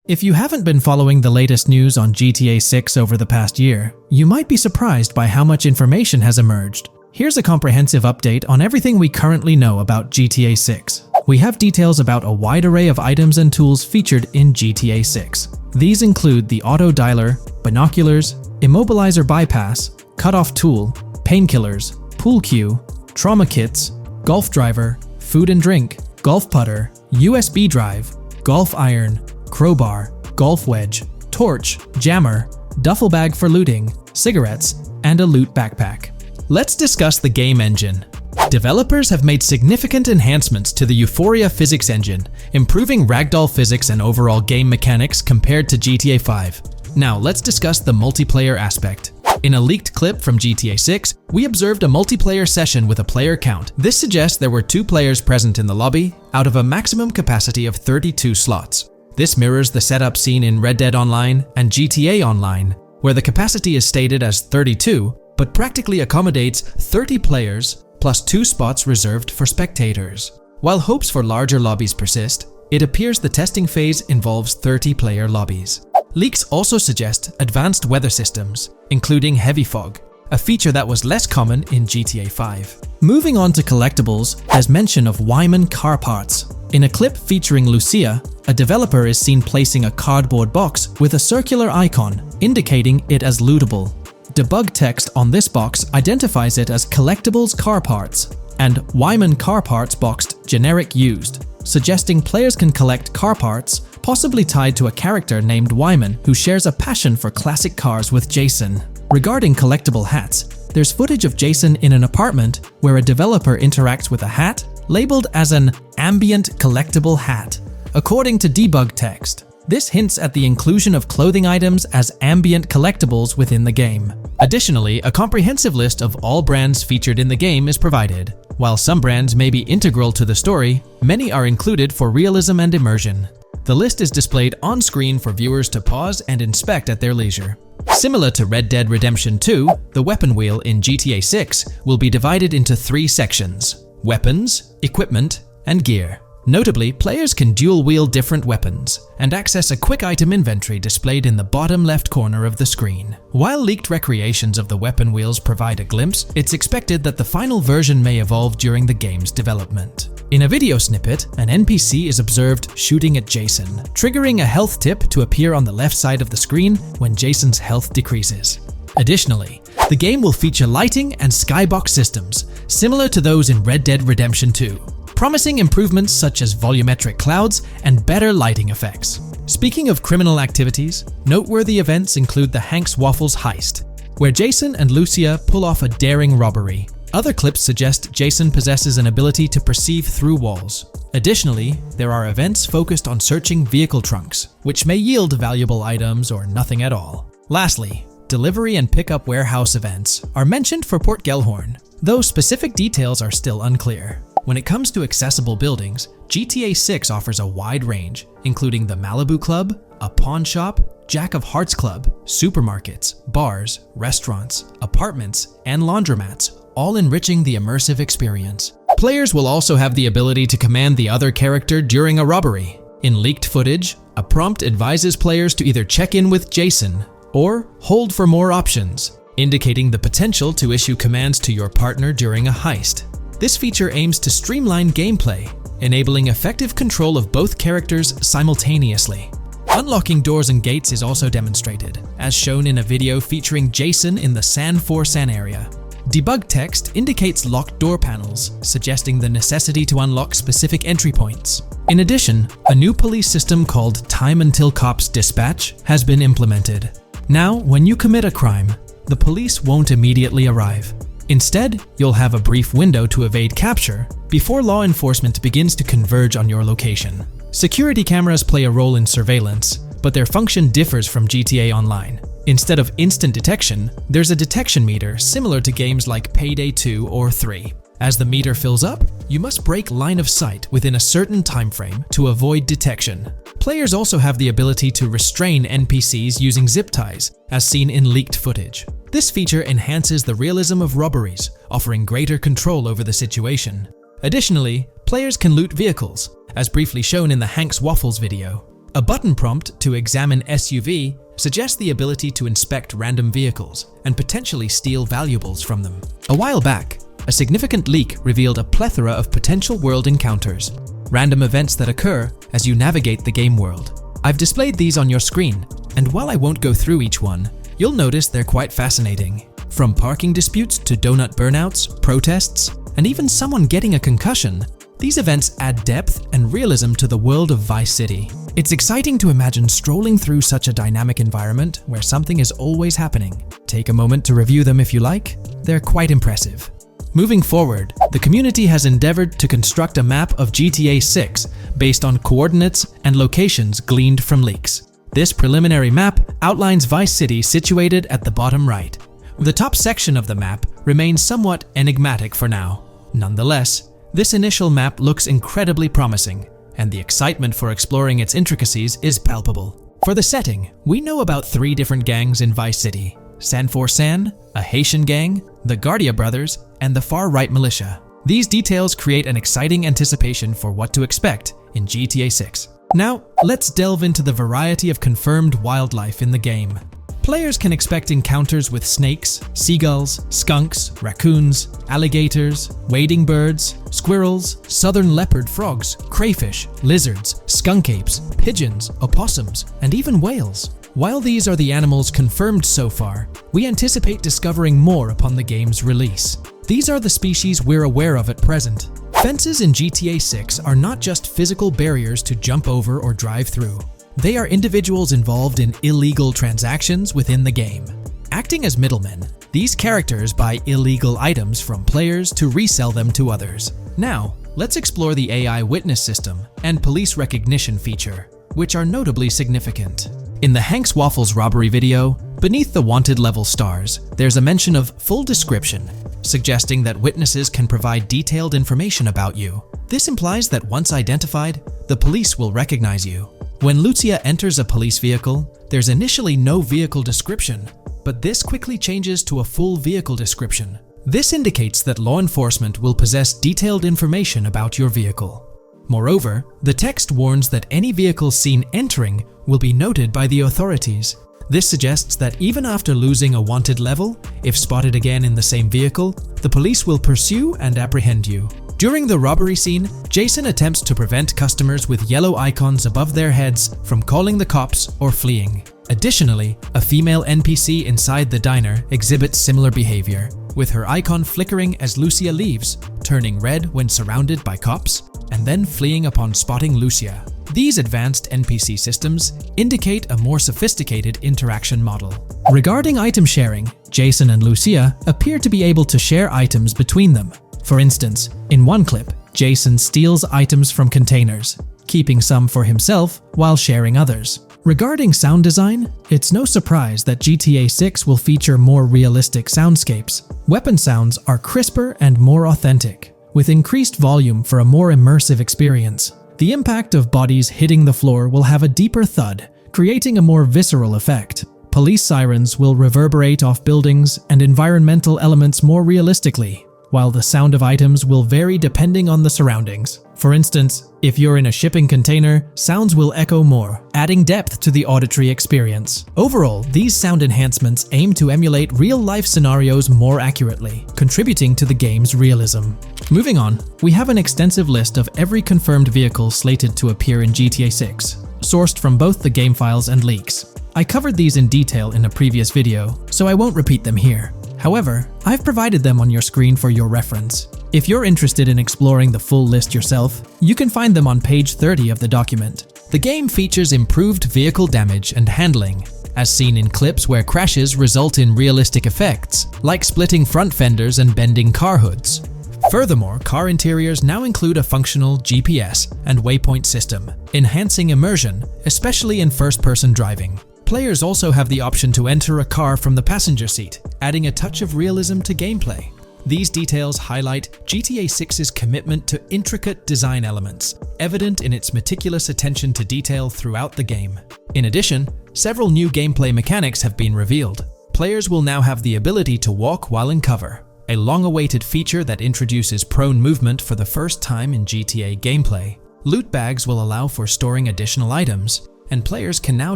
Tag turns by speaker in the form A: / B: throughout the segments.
A: If you haven't been following the latest news on GTA 6 over the past year, you might be surprised by how much information has emerged. Here's a comprehensive update on everything we currently know about GTA 6. We have details about a wide array of items and tools featured in GTA 6. These include the auto dialer, binoculars, immobilizer bypass, cutoff tool, painkillers, pool cue, trauma kits, golf driver, food and drink, golf putter, USB drive, golf iron, crowbar, golf wedge, torch, jammer, duffel bag for looting, cigarettes, and a loot backpack. Let's discuss the game engine. Developers have made significant enhancements to the Euphoria physics engine, improving ragdoll physics and overall game mechanics compared to GTA 5. Now let's discuss the multiplayer aspect. In a leaked clip from GTA 6, we observed a multiplayer session with a player count. This suggests there were 2 players present in the lobby, out of a maximum capacity of 32 slots. This mirrors the setup seen in Red Dead Online and GTA Online, where the capacity is stated as 32, but practically accommodates 30 players plus 2 spots reserved for spectators. While hopes for larger lobbies persist, it appears the testing phase involves 30-player lobbies. Leaks also suggest advanced weather systems, including heavy fog, a feature that was less common in GTA 5. Moving on to collectibles, there's mention of Wyman car parts. In a clip featuring Lucia, a developer is seen placing a cardboard box with a circular icon, indicating it as lootable. Debug text on this box identifies it as Collectibles Car Parts and Wyman Car Parts boxed Generic Used, suggesting players can collect car parts, possibly tied to a character named Wyman who shares a passion for classic cars with Jason. Regarding collectible hats, there's footage of Jason in an apartment where a developer interacts with a hat labeled as an ambient collectible hat. According to debug text, this hints at the inclusion of clothing items as ambient collectibles within the game. Additionally, a comprehensive list of all brands featured in the game is provided. While some brands may be integral to the story, many are included for realism and immersion. The list is displayed on screen for viewers to pause and inspect at their leisure. Similar to Red Dead Redemption 2, the weapon wheel in GTA 6 will be divided into 3 sections: weapons, equipment, and gear. Notably, players can dual-wield different weapons and access a quick item inventory displayed in the bottom left corner of the screen. While leaked recreations of the weapon wheels provide a glimpse, it's expected that the final version may evolve during the game's development. In a video snippet, an NPC is observed shooting at Jason, triggering a health tip to appear on the left side of the screen when Jason's health decreases. Additionally, the game will feature lighting and skybox systems, similar to those in Red Dead Redemption 2. Promising improvements such as volumetric clouds and better lighting effects. Speaking of criminal activities, noteworthy events include the Hank's Waffles heist, where Jason and Lucia pull off a daring robbery. Other clips suggest Jason possesses an ability to perceive through walls. Additionally, there are events focused on searching vehicle trunks, which may yield valuable items or nothing at all. Lastly, delivery and pickup warehouse events are mentioned for Port Gellhorn, though specific details are still unclear. When it comes to accessible buildings, GTA 6 offers a wide range, including the Malibu Club, a pawn shop, Jack of Hearts Club, supermarkets, bars, restaurants, apartments, and laundromats, all enriching the immersive experience. Players will also have the ability to command the other character during a robbery. In leaked footage, a prompt advises players to either check in with Jason or hold for more options, indicating the potential to issue commands to your partner during a heist. This feature aims to streamline gameplay, enabling effective control of both characters simultaneously. Unlocking doors and gates is also demonstrated, as shown in a video featuring Jason in the San Forsan area. Debug text indicates locked door panels, suggesting the necessity to unlock specific entry points. In addition, a new police system called Time Until Cops Dispatch has been implemented. Now, when you commit a crime, the police won't immediately arrive. Instead, you'll have a brief window to evade capture before law enforcement begins to converge on your location. Security cameras play a role in surveillance, but their function differs from GTA Online. Instead of instant detection, there's a detection meter similar to games like Payday 2 or 3. As the meter fills up, you must break line of sight within a certain time frame to avoid detection. Players also have the ability to restrain NPCs using zip ties, as seen in leaked footage. This feature enhances the realism of robberies, offering greater control over the situation. Additionally, players can loot vehicles, as briefly shown in the Hank's Waffles video. A button prompt to examine SUV suggests the ability to inspect random vehicles and potentially steal valuables from them. A while back, a significant leak revealed a plethora of potential world encounters, random events that occur as you navigate the game world. I've displayed these on your screen, and while I won't go through each one, you'll notice they're quite fascinating. From parking disputes to donut burnouts, protests, and even someone getting a concussion, these events add depth and realism to the world of Vice City. It's exciting to imagine strolling through such a dynamic environment where something is always happening. Take a moment to review them if you like. They're quite impressive. Moving forward, the community has endeavored to construct a map of GTA 6 based on coordinates and locations gleaned from leaks. This preliminary map outlines Vice City situated at the bottom right. The top section of the map remains somewhat enigmatic for now. Nonetheless, this initial map looks incredibly promising, and the excitement for exploring its intricacies is palpable. For the setting, we know about 3 different gangs in Vice City: San4San, a Haitian gang, the Guardia Brothers, and the far-right militia. These details create an exciting anticipation for what to expect in GTA 6. Now, let's delve into the variety of confirmed wildlife in the game. Players can expect encounters with snakes, seagulls, skunks, raccoons, alligators, wading birds, squirrels, southern leopard frogs, crayfish, lizards, skunk apes, pigeons, opossums, and even whales. While these are the animals confirmed so far, we anticipate discovering more upon the game's release. These are the species we're aware of at present. Fences in GTA 6 are not just physical barriers to jump over or drive through. They are individuals involved in illegal transactions within the game. Acting as middlemen, these characters buy illegal items from players to resell them to others. Now, let's explore the AI witness system and police recognition feature, which are notably significant. In the Hank's Waffles robbery video, beneath the wanted level stars, there's a mention of full description, suggesting that witnesses can provide detailed information about you. This implies that once identified, the police will recognize you. When Lucia enters a police vehicle, there's initially no vehicle description, but this quickly changes to a full vehicle description. This indicates that law enforcement will possess detailed information about your vehicle. Moreover, the text warns that any vehicle seen entering will be noted by the authorities. This suggests that even after losing a wanted level, if spotted again in the same vehicle, the police will pursue and apprehend you. During the robbery scene, Jason attempts to prevent customers with yellow icons above their heads from calling the cops or fleeing. Additionally, a female NPC inside the diner exhibits similar behavior, with her icon flickering as Lucia leaves, turning red when surrounded by cops, and then fleeing upon spotting Lucia. These advanced NPC systems indicate a more sophisticated interaction model. Regarding item sharing, Jason and Lucia appear to be able to share items between them. For instance, in one clip, Jason steals items from containers, keeping some for himself while sharing others. Regarding sound design, it's no surprise that GTA 6 will feature more realistic soundscapes. Weapon sounds are crisper and more authentic, with increased volume for a more immersive experience. The impact of bodies hitting the floor will have a deeper thud, creating a more visceral effect. Police sirens will reverberate off buildings and environmental elements more realistically, while the sound of items will vary depending on the surroundings. For instance, if you're in a shipping container, sounds will echo more, adding depth to the auditory experience. Overall, these sound enhancements aim to emulate real-life scenarios more accurately, contributing to the game's realism. Moving on, we have an extensive list of every confirmed vehicle slated to appear in GTA 6, sourced from both the game files and leaks. I covered these in detail in a previous video, so I won't repeat them here. However, I've provided them on your screen for your reference. If you're interested in exploring the full list yourself, you can find them on page 30 of the document. The game features improved vehicle damage and handling, as seen in clips where crashes result in realistic effects, like splitting front fenders and bending car hoods. Furthermore, car interiors now include a functional GPS and waypoint system, enhancing immersion, especially in first-person driving. Players also have the option to enter a car from the passenger seat, adding a touch of realism to gameplay. These details highlight GTA 6's commitment to intricate design elements, evident in its meticulous attention to detail throughout the game. In addition, several new gameplay mechanics have been revealed. Players will now have the ability to walk while in cover, a long-awaited feature that introduces prone movement for the first time in GTA gameplay. Loot bags will allow for storing additional items, and players can now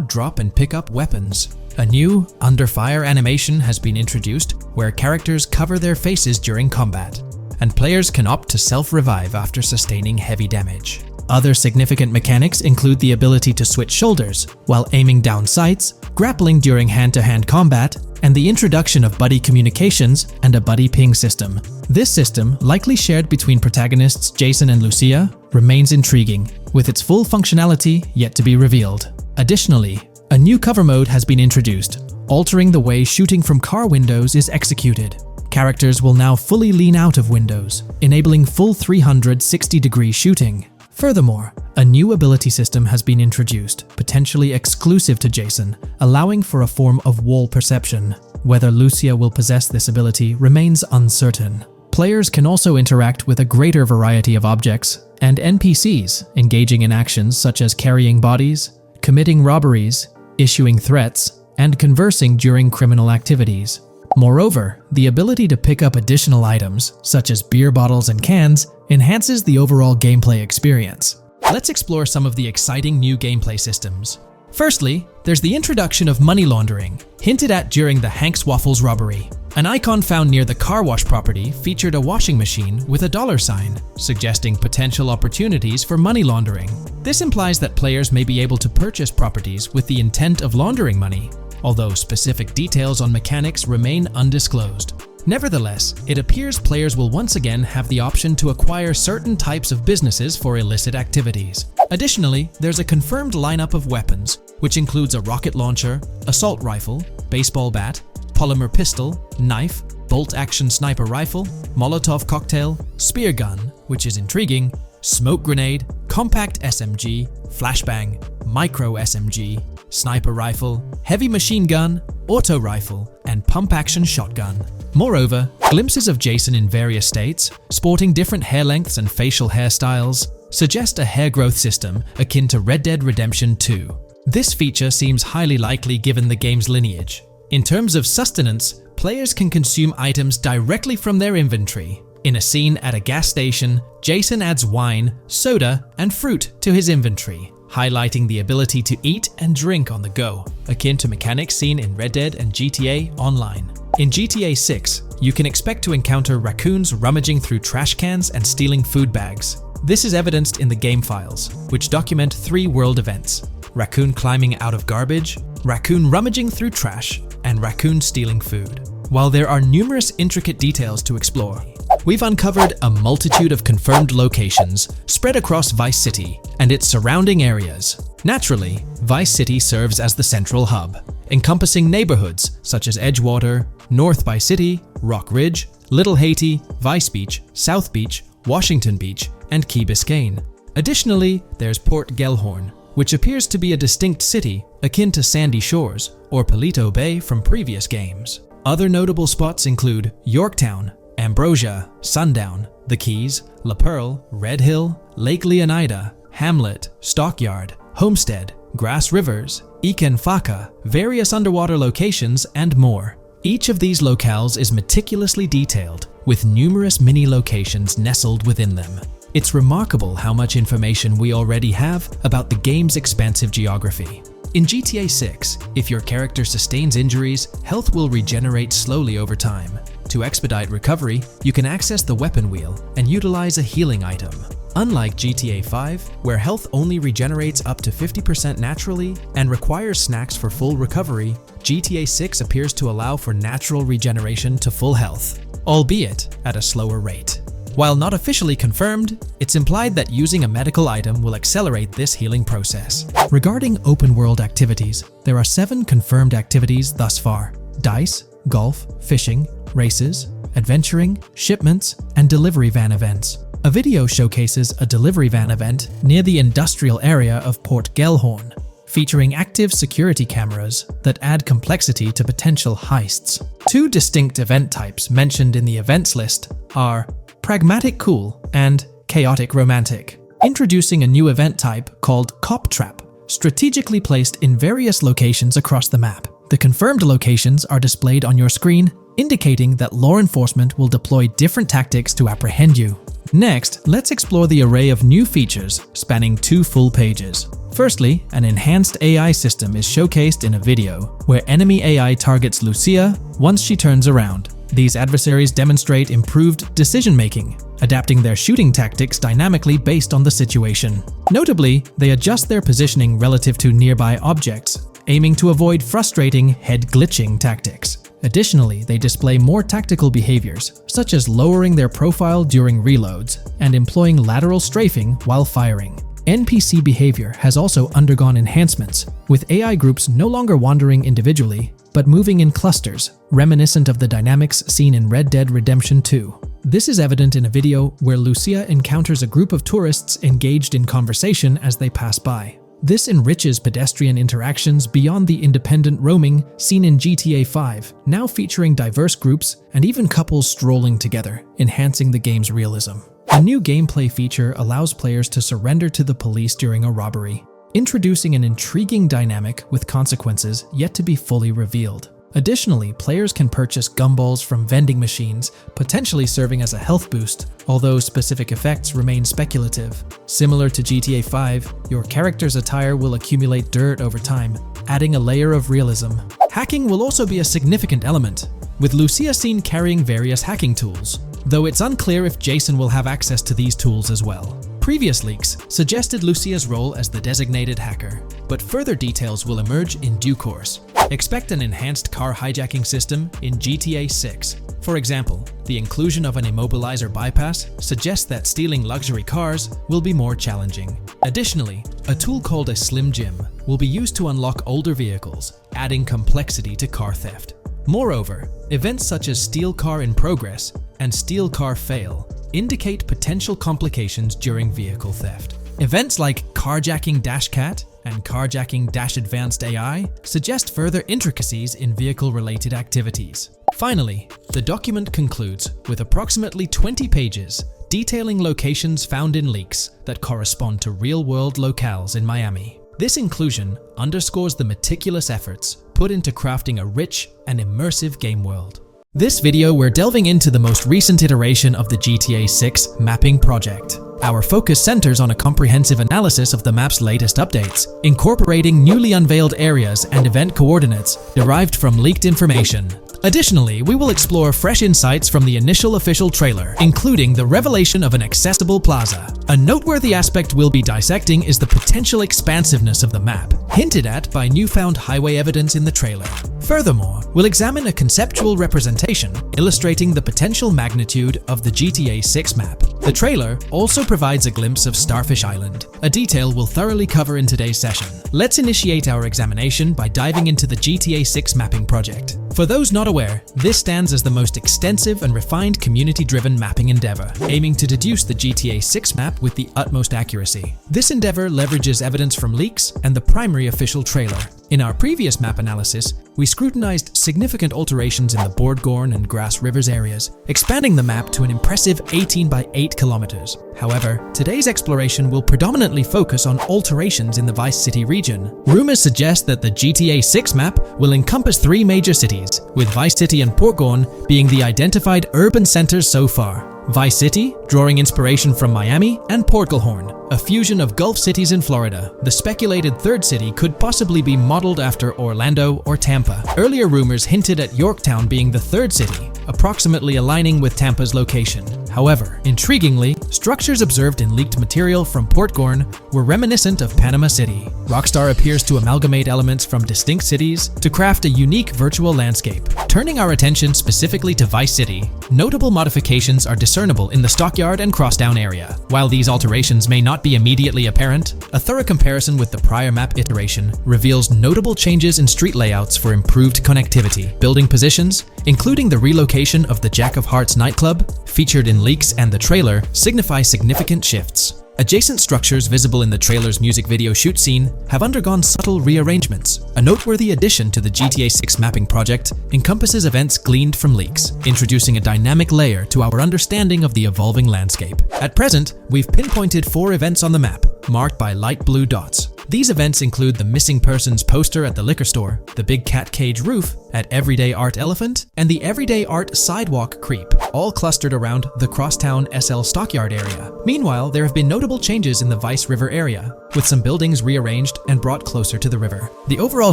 A: drop and pick up weapons. A new under fire animation has been introduced where characters cover their faces during combat, and players can opt to self-revive after sustaining heavy damage. Other significant mechanics include the ability to switch shoulders while aiming down sights, grappling during hand-to-hand combat, and the introduction of buddy communications and a buddy ping system. This system, likely shared between protagonists Jason and Lucia, remains intriguing, with its full functionality yet to be revealed. Additionally, a new cover mode has been introduced, altering the way shooting from car windows is executed. Characters will now fully lean out of windows, enabling full 360-degree shooting. Furthermore, a new ability system has been introduced, potentially exclusive to Jason, allowing for a form of wall perception. Whether Lucia will possess this ability remains uncertain. Players can also interact with a greater variety of objects and NPCs, engaging in actions such as carrying bodies, committing robberies, issuing threats, and conversing during criminal activities. Moreover, the ability to pick up additional items, such as beer bottles and cans, enhances the overall gameplay experience. Let's explore some of the exciting new gameplay systems. Firstly, there's the introduction of money laundering, hinted at during the Hank's Waffles robbery. An icon found near the car wash property featured a washing machine with a dollar sign, suggesting potential opportunities for money laundering. This implies that players may be able to purchase properties with the intent of laundering money, although specific details on mechanics remain undisclosed. Nevertheless, it appears players will once again have the option to acquire certain types of businesses for illicit activities. Additionally, there's a confirmed lineup of weapons, which includes a rocket launcher, assault rifle, baseball bat, polymer pistol, knife, bolt-action sniper rifle, Molotov cocktail, spear gun, which is intriguing, smoke grenade, compact SMG, flashbang, micro SMG, sniper rifle, heavy machine gun, auto rifle, and pump-action shotgun. Moreover, glimpses of Jason in various states, sporting different hair lengths and facial hairstyles, suggest a hair growth system akin to Red Dead Redemption 2. This feature seems highly likely given the game's lineage. In terms of sustenance, players can consume items directly from their inventory. In a scene at a gas station, Jason adds wine, soda, and fruit to his inventory, highlighting the ability to eat and drink on the go, akin to mechanics seen in Red Dead and GTA Online. In GTA 6, you can expect to encounter raccoons rummaging through trash cans and stealing food bags. This is evidenced in the game files, which document 3 world events: raccoon climbing out of garbage, raccoon rummaging through trash, and raccoon stealing food. While there are numerous intricate details to explore, we've uncovered a multitude of confirmed locations spread across Vice City and its surrounding areas. Naturally, Vice City serves as the central hub, encompassing neighborhoods such as Edgewater, North Vice City, Rock Ridge, Little Haiti, Vice Beach, South Beach, Washington Beach, and Key Biscayne. Additionally, there's Port Gellhorn, which appears to be a distinct city akin to Sandy Shores or Paleto Bay from previous games. Other notable spots include Yorktown, Ambrosia, Sundown, The Keys, La Pearl, Red Hill, Lake Leonida, Hamlet, Stockyard, Homestead, Grass Rivers, Ikenfaka, various underwater locations, and more. Each of these locales is meticulously detailed, with numerous mini-locations nestled within them. It's remarkable how much information we already have about the game's expansive geography. In GTA 6, if your character sustains injuries, health will regenerate slowly over time. To expedite recovery, you can access the weapon wheel and utilize a healing item. Unlike GTA 5, where health only regenerates up to 50% naturally and requires snacks for full recovery, GTA 6 appears to allow for natural regeneration to full health, albeit at a slower rate. While not officially confirmed, it's implied that using a medical item will accelerate this healing process. Regarding open-world activities, there are 7 confirmed activities thus far: dice, golf, fishing, races, adventuring, shipments, and delivery van events. A video showcases a delivery van event near the industrial area of Port Gellhorn, featuring active security cameras that add complexity to potential heists. 2 distinct event types mentioned in the events list are Pragmatic Cool and Chaotic Romantic, introducing a new event type called Cop Trap, strategically placed in various locations across the map. The confirmed locations are displayed on your screen, indicating that law enforcement will deploy different tactics to apprehend you. Next, let's explore the array of new features spanning 2 full pages. Firstly, an enhanced AI system is showcased in a video, where enemy AI targets Lucia once she turns around. These adversaries demonstrate improved decision-making, adapting their shooting tactics dynamically based on the situation. Notably, they adjust their positioning relative to nearby objects, aiming to avoid frustrating head-glitching tactics. Additionally, they display more tactical behaviors, such as lowering their profile during reloads and employing lateral strafing while firing. NPC behavior has also undergone enhancements, with AI groups no longer wandering individually, but moving in clusters, reminiscent of the dynamics seen in Red Dead Redemption 2. This is evident in a video where Lucia encounters a group of tourists engaged in conversation as they pass by. This enriches pedestrian interactions beyond the independent roaming seen in GTA 5, now featuring diverse groups and even couples strolling together, enhancing the game's realism. A new gameplay feature allows players to surrender to the police during a robbery, introducing an intriguing dynamic with consequences yet to be fully revealed. Additionally, players can purchase gumballs from vending machines, potentially serving as a health boost, although specific effects remain speculative. Similar to GTA 5, your character's attire will accumulate dirt over time, adding a layer of realism. Hacking will also be a significant element, with Lucia seen carrying various hacking tools, though it's unclear if Jason will have access to these tools as well. Previous leaks suggested Lucia's role as the designated hacker, but further details will emerge in due course. Expect an enhanced car hijacking system in GTA 6. For example, the inclusion of an immobilizer bypass suggests that stealing luxury cars will be more challenging. Additionally, a tool called a Slim Jim will be used to unlock older vehicles, adding complexity to car theft. Moreover, events such as Steal Car in Progress and Steal Car Fail indicate potential complications during vehicle theft. Events like Carjacking Cat and Carjacking Advanced AI suggest further intricacies in vehicle-related activities. Finally, the document concludes with approximately 20 pages detailing locations found in leaks that correspond to real-world locales in Miami. This inclusion underscores the meticulous efforts put into crafting a rich and immersive game world. This video, we're delving into the most recent iteration of the GTA 6 mapping project. Our focus centers on a comprehensive analysis of the map's latest updates, incorporating newly unveiled areas and event coordinates derived from leaked information. Additionally, we will explore fresh insights from the initial official trailer, including the revelation of an accessible plaza. A noteworthy aspect we'll be dissecting is the potential expansiveness of the map, hinted at by newfound highway evidence in the trailer. Furthermore, we'll examine a conceptual representation illustrating the potential magnitude of the GTA 6 map. The trailer also provides a glimpse of Starfish Island, a detail we'll thoroughly cover in today's session. Let's initiate our examination by diving into the GTA 6 mapping project. For those not aware, this stands as the most extensive and refined community-driven mapping endeavor, aiming to deduce the GTA 6 map with the utmost accuracy. This endeavor leverages evidence from leaks and the primary official trailer. In our previous map analysis, we scrutinized significant alterations in the Boardgorn and Grass Rivers areas, expanding the map to an impressive 18 by 8 kilometers. However, today's exploration will predominantly focus on alterations in the Vice City region. Rumors suggest that the GTA 6 map will encompass 3 major cities, with Vice City and Portgorn being the identified urban centers so far. Vice City, drawing inspiration from Miami, and Portgorn, a fusion of Gulf cities in Florida. The speculated third city could possibly be modeled after Orlando or Tampa. Earlier rumors hinted at Yorktown being the third city, approximately aligning with Tampa's location. However, intriguingly, structures observed in leaked material from Portgorn were reminiscent of Panama City. Rockstar appears to amalgamate elements from distinct cities to craft a unique virtual landscape. Turning our attention specifically to Vice City, notable modifications are discernible in the Stockyard and Crosstown area. While these alterations may not be immediately apparent, a thorough comparison with the prior map iteration reveals notable changes in street layouts for improved connectivity. Building positions, including the relocation of the Jack of Hearts nightclub, featured in leaks and the trailer, signify significant shifts. Adjacent structures visible in the trailer's music video shoot scene have undergone subtle rearrangements. A noteworthy addition to the GTA 6 mapping project encompasses events gleaned from leaks, introducing a dynamic layer to our understanding of the evolving landscape. At present, we've pinpointed 4 events on the map, marked by light blue dots. These events include the missing persons poster at the liquor store, the big cat cage roof at Everyday Art Elephant, and the Everyday Art Sidewalk Creep, all clustered around the Crosstown SL Stockyard area. Meanwhile, there have been notable changes in the Vice River area, with some buildings rearranged and brought closer to the river. The overall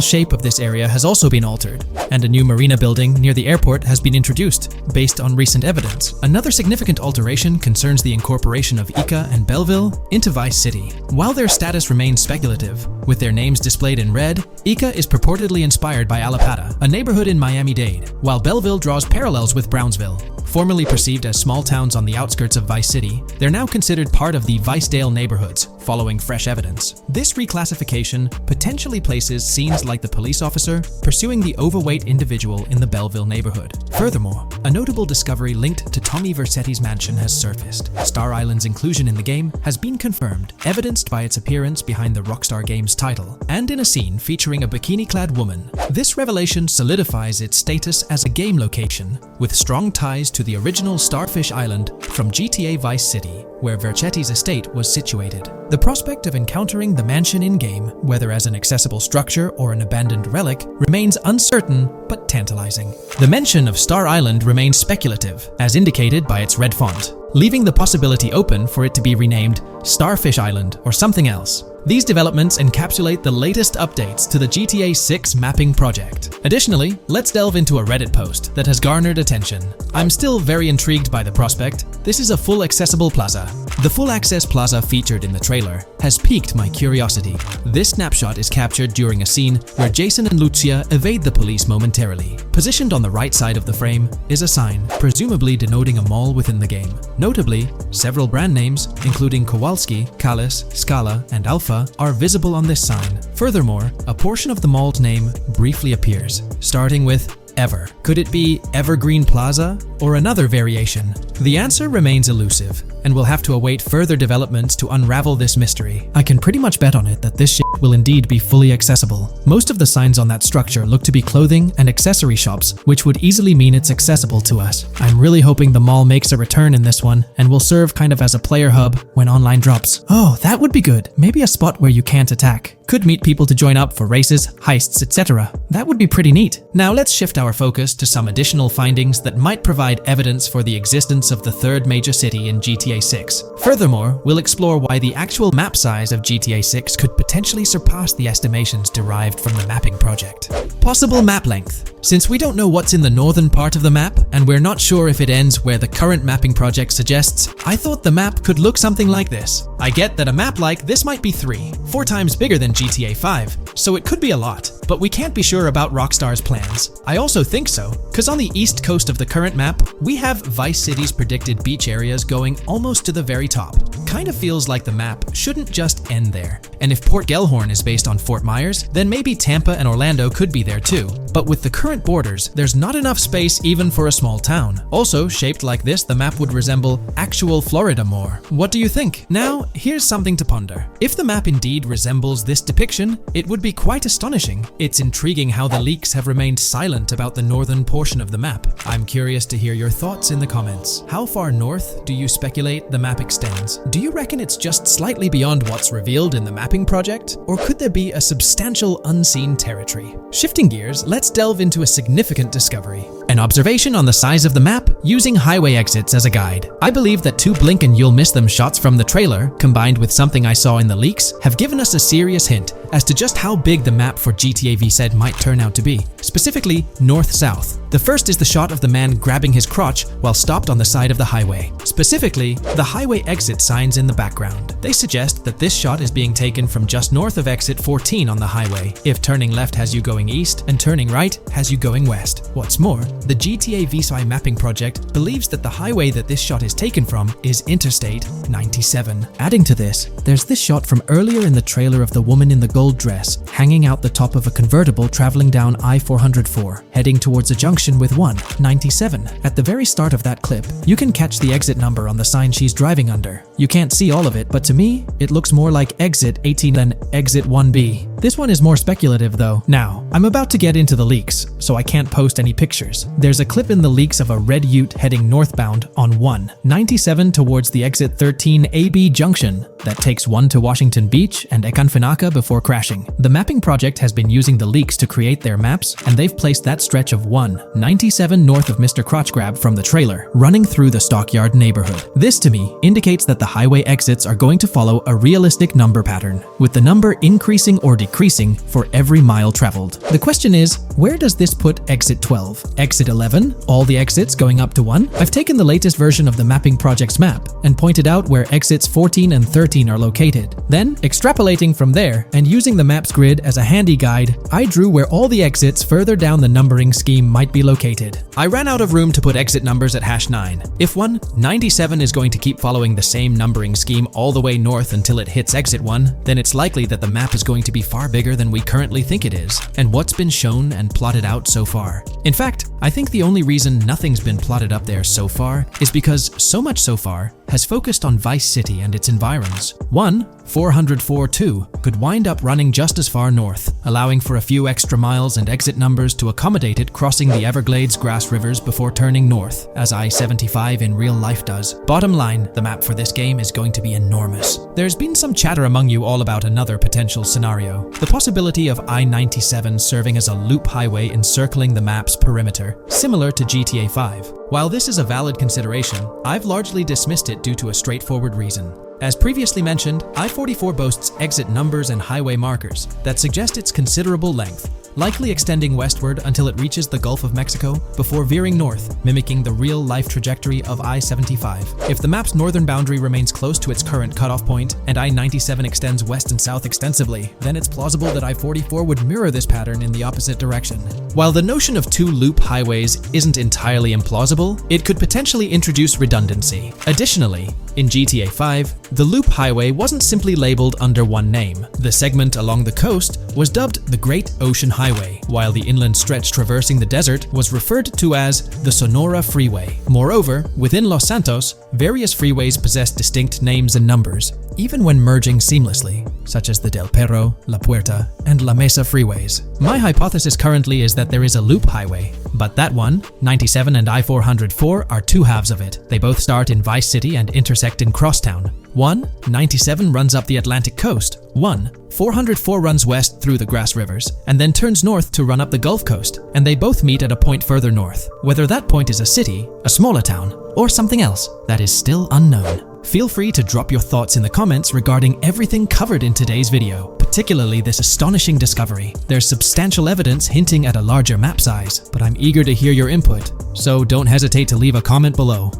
A: shape of this area has also been altered, and a new marina building near the airport has been introduced, based on recent evidence. Another significant alteration concerns the incorporation of Ica and Belleville into Vice City. While their status remains speculative, with their names displayed in red, Ica is purportedly inspired by Allapattah, a neighborhood in Miami-Dade, while Belleville draws parallels with Brownsville. Formerly perceived as small towns on the outskirts of Vice City, they're now considered part of the Vicedale neighborhoods, following fresh evidence. This reclassification potentially places scenes like the police officer pursuing the overweight individual in the Belleville neighborhood. Furthermore, a notable discovery linked to Tommy Vercetti's mansion has surfaced. Star Island's inclusion in the game has been confirmed, evidenced by its appearance behind the Rockstar Games title, and in a scene featuring a bikini-clad woman. This revelation solidifies its status as a game location, with strong ties to the original Starfish Island from GTA Vice City, where Vercetti's estate was situated. The prospect of encountering the mansion in-game, whether as an accessible structure or an abandoned relic, remains uncertain but tantalizing. The mention of Star Island remains speculative, as indicated by its red font, leaving the possibility open for it to be renamed Starfish Island or something else. These developments encapsulate the latest updates to the GTA 6 mapping project. Additionally, let's delve into a Reddit post that has garnered attention. I'm still very intrigued by the prospect. This is a full accessible plaza. The full access plaza featured in the trailer has piqued my curiosity. This snapshot is captured during a scene where Jason and Lucia evade the police momentarily. Positioned on the right side of the frame is a sign, presumably denoting a mall within the game. Notably, several brand names, including Kowalski, Callis, Scala, and Alpha, are visible on this sign. Furthermore, a portion of the mall's name briefly appears, starting with Ever. Could it be Evergreen Plaza or another variation? The answer remains elusive, and we'll have to await further developments to unravel this mystery. I can pretty much bet on it that this shit will indeed be fully accessible. Most of the signs on that structure look to be clothing and accessory shops, which would easily mean it's accessible to us. I'm really hoping the mall makes a return in this one and will serve kind of as a player hub when online drops. Oh, that would be good. Maybe a spot where you can't attack. Could meet people to join up for races, heists, etc. That would be pretty neat. Now let's shift our focus to some additional findings that might provide evidence for the existence of the third major city in GTA 6. Furthermore, we'll explore why the actual map size of GTA 6 could potentially surpass the estimations derived from the mapping project. Possible map length. Since we don't know what's in the northern part of the map, and we're not sure if it ends where the current mapping project suggests, I thought the map could look something like this. I get that a map like this might be 4 times bigger than GTA 5, so it could be a lot, but we can't be sure about Rockstar's plans. I also think so, because on the east coast of the current map, we have Vice City's predicted beach areas going almost to the very top. Kind of feels like the map shouldn't just end there. And if Port Gellhorn is based on Fort Myers, then maybe Tampa and Orlando could be there too. But with the current borders, there's not enough space even for a small town. Also, shaped like this, the map would resemble actual Florida more. What do you think? Now, here's something to ponder. If the map indeed resembles this depiction, it would be quite astonishing. It's intriguing how the leaks have remained silent about the northern portion of the map. I'm curious to hear your thoughts in the comments. How far north do you speculate the map extends? Do you reckon it's just slightly beyond what's revealed in the mapping project? Or could there be a substantial unseen territory? Shifting gears, let's delve into a significant discovery. An observation on the size of the map using highway exits as a guide. I believe that 2 blink and you'll miss them shots from the trailer, combined with something I saw in the leaks, have given us a serious hint as to just how big the map for GTA VZ might turn out to be. Specifically, north-south. The first is the shot of the man grabbing his crotch while stopped on the side of the highway. Specifically, the highway exit signs in the background. They suggest that this shot is being taken from just north of exit 14 on the highway, if turning left has you going east and turning right has you going west. What's more, the GTA VSI mapping project believes that the highway that this shot is taken from is Interstate 97. Adding to this, there's this shot from earlier in the trailer of the woman in the gold dress hanging out the top of a convertible traveling down I-404, heading towards a junction with 197. At the very start of that clip, you can catch the exit number on the sign she's driving under. You can't see all of it, but to me, it looks more like exit 18 than exit 1B. This one is more speculative though. Now, I'm about to get into the leaks, so I can't post any pictures. There's a clip in the leaks of a red ute heading northbound on 197 towards the exit 13 AB junction that takes 1 to Washington Beach and Ekanfinaka before crashing. The mapping project has been using the leaks to create their maps, and they've placed that stretch of 197 north of Mr. Crotchgrab from the trailer, running through the Stockyard neighborhood. This to me indicates that the highway exits are going to follow a realistic number pattern, with the number increasing or decreasing for every mile traveled. The question is, where does this put exit 12? Exit 11? All the exits going up to 1? I've taken the latest version of the mapping project's map and pointed out where exits 14 and 13 are located. Then, extrapolating from there and using the map's grid as a handy guide, I drew where all the exits further down the numbering scheme might be located. I ran out of room to put exit numbers at #9. If 197 is going to keep following the same numbering scheme all the way north until it hits exit 1, then it's likely that the map is going to be far bigger than we currently think it is, and what's been shown and plotted out so far. In fact, I think the only reason nothing's been plotted up there so far is because so much so far has focused on Vice City and its environs. 404.2 could wind up running just as far north, allowing for a few extra miles and exit numbers to accommodate it crossing the Everglades grass rivers before turning north, as I-75 in real life does. Bottom line, the map for this game is going to be enormous. There's been some chatter among you all about another potential scenario, the possibility of I-97 serving as a loop highway encircling the map's perimeter, similar to GTA 5. While this is a valid consideration, I've largely dismissed it due to a straightforward reason. As previously mentioned, I-44 boasts exit numbers and highway markers that suggest its considerable length, likely extending westward until it reaches the Gulf of Mexico before veering north, mimicking the real-life trajectory of I-75. If the map's northern boundary remains close to its current cutoff point, and I-97 extends west and south extensively, then it's plausible that I-44 would mirror this pattern in the opposite direction. While the notion of two loop highways isn't entirely implausible, it could potentially introduce redundancy. Additionally, in GTA 5, the loop highway wasn't simply labeled under one name. The segment along the coast was dubbed the Great Ocean Highway, while the inland stretch traversing the desert was referred to as the Sonora Freeway. Moreover, within Los Santos, various freeways possess distinct names and numbers, even when merging seamlessly, such as the Del Perro, La Puerta, and La Mesa freeways. My hypothesis currently is that there is a loop highway, but that one, 97 and I-404, are two halves of it. They both start in Vice City and intersect in Crosstown. 197 runs up the Atlantic coast. 404 runs west through the Grass Rivers, and then turns north to run up the Gulf Coast, and they both meet at a point further north. Whether that point is a city, a smaller town, or something else, that is still unknown. Feel free to drop your thoughts in the comments regarding everything covered in today's video, particularly this astonishing discovery. There's substantial evidence hinting at a larger map size, but I'm eager to hear your input, so don't hesitate to leave a comment below.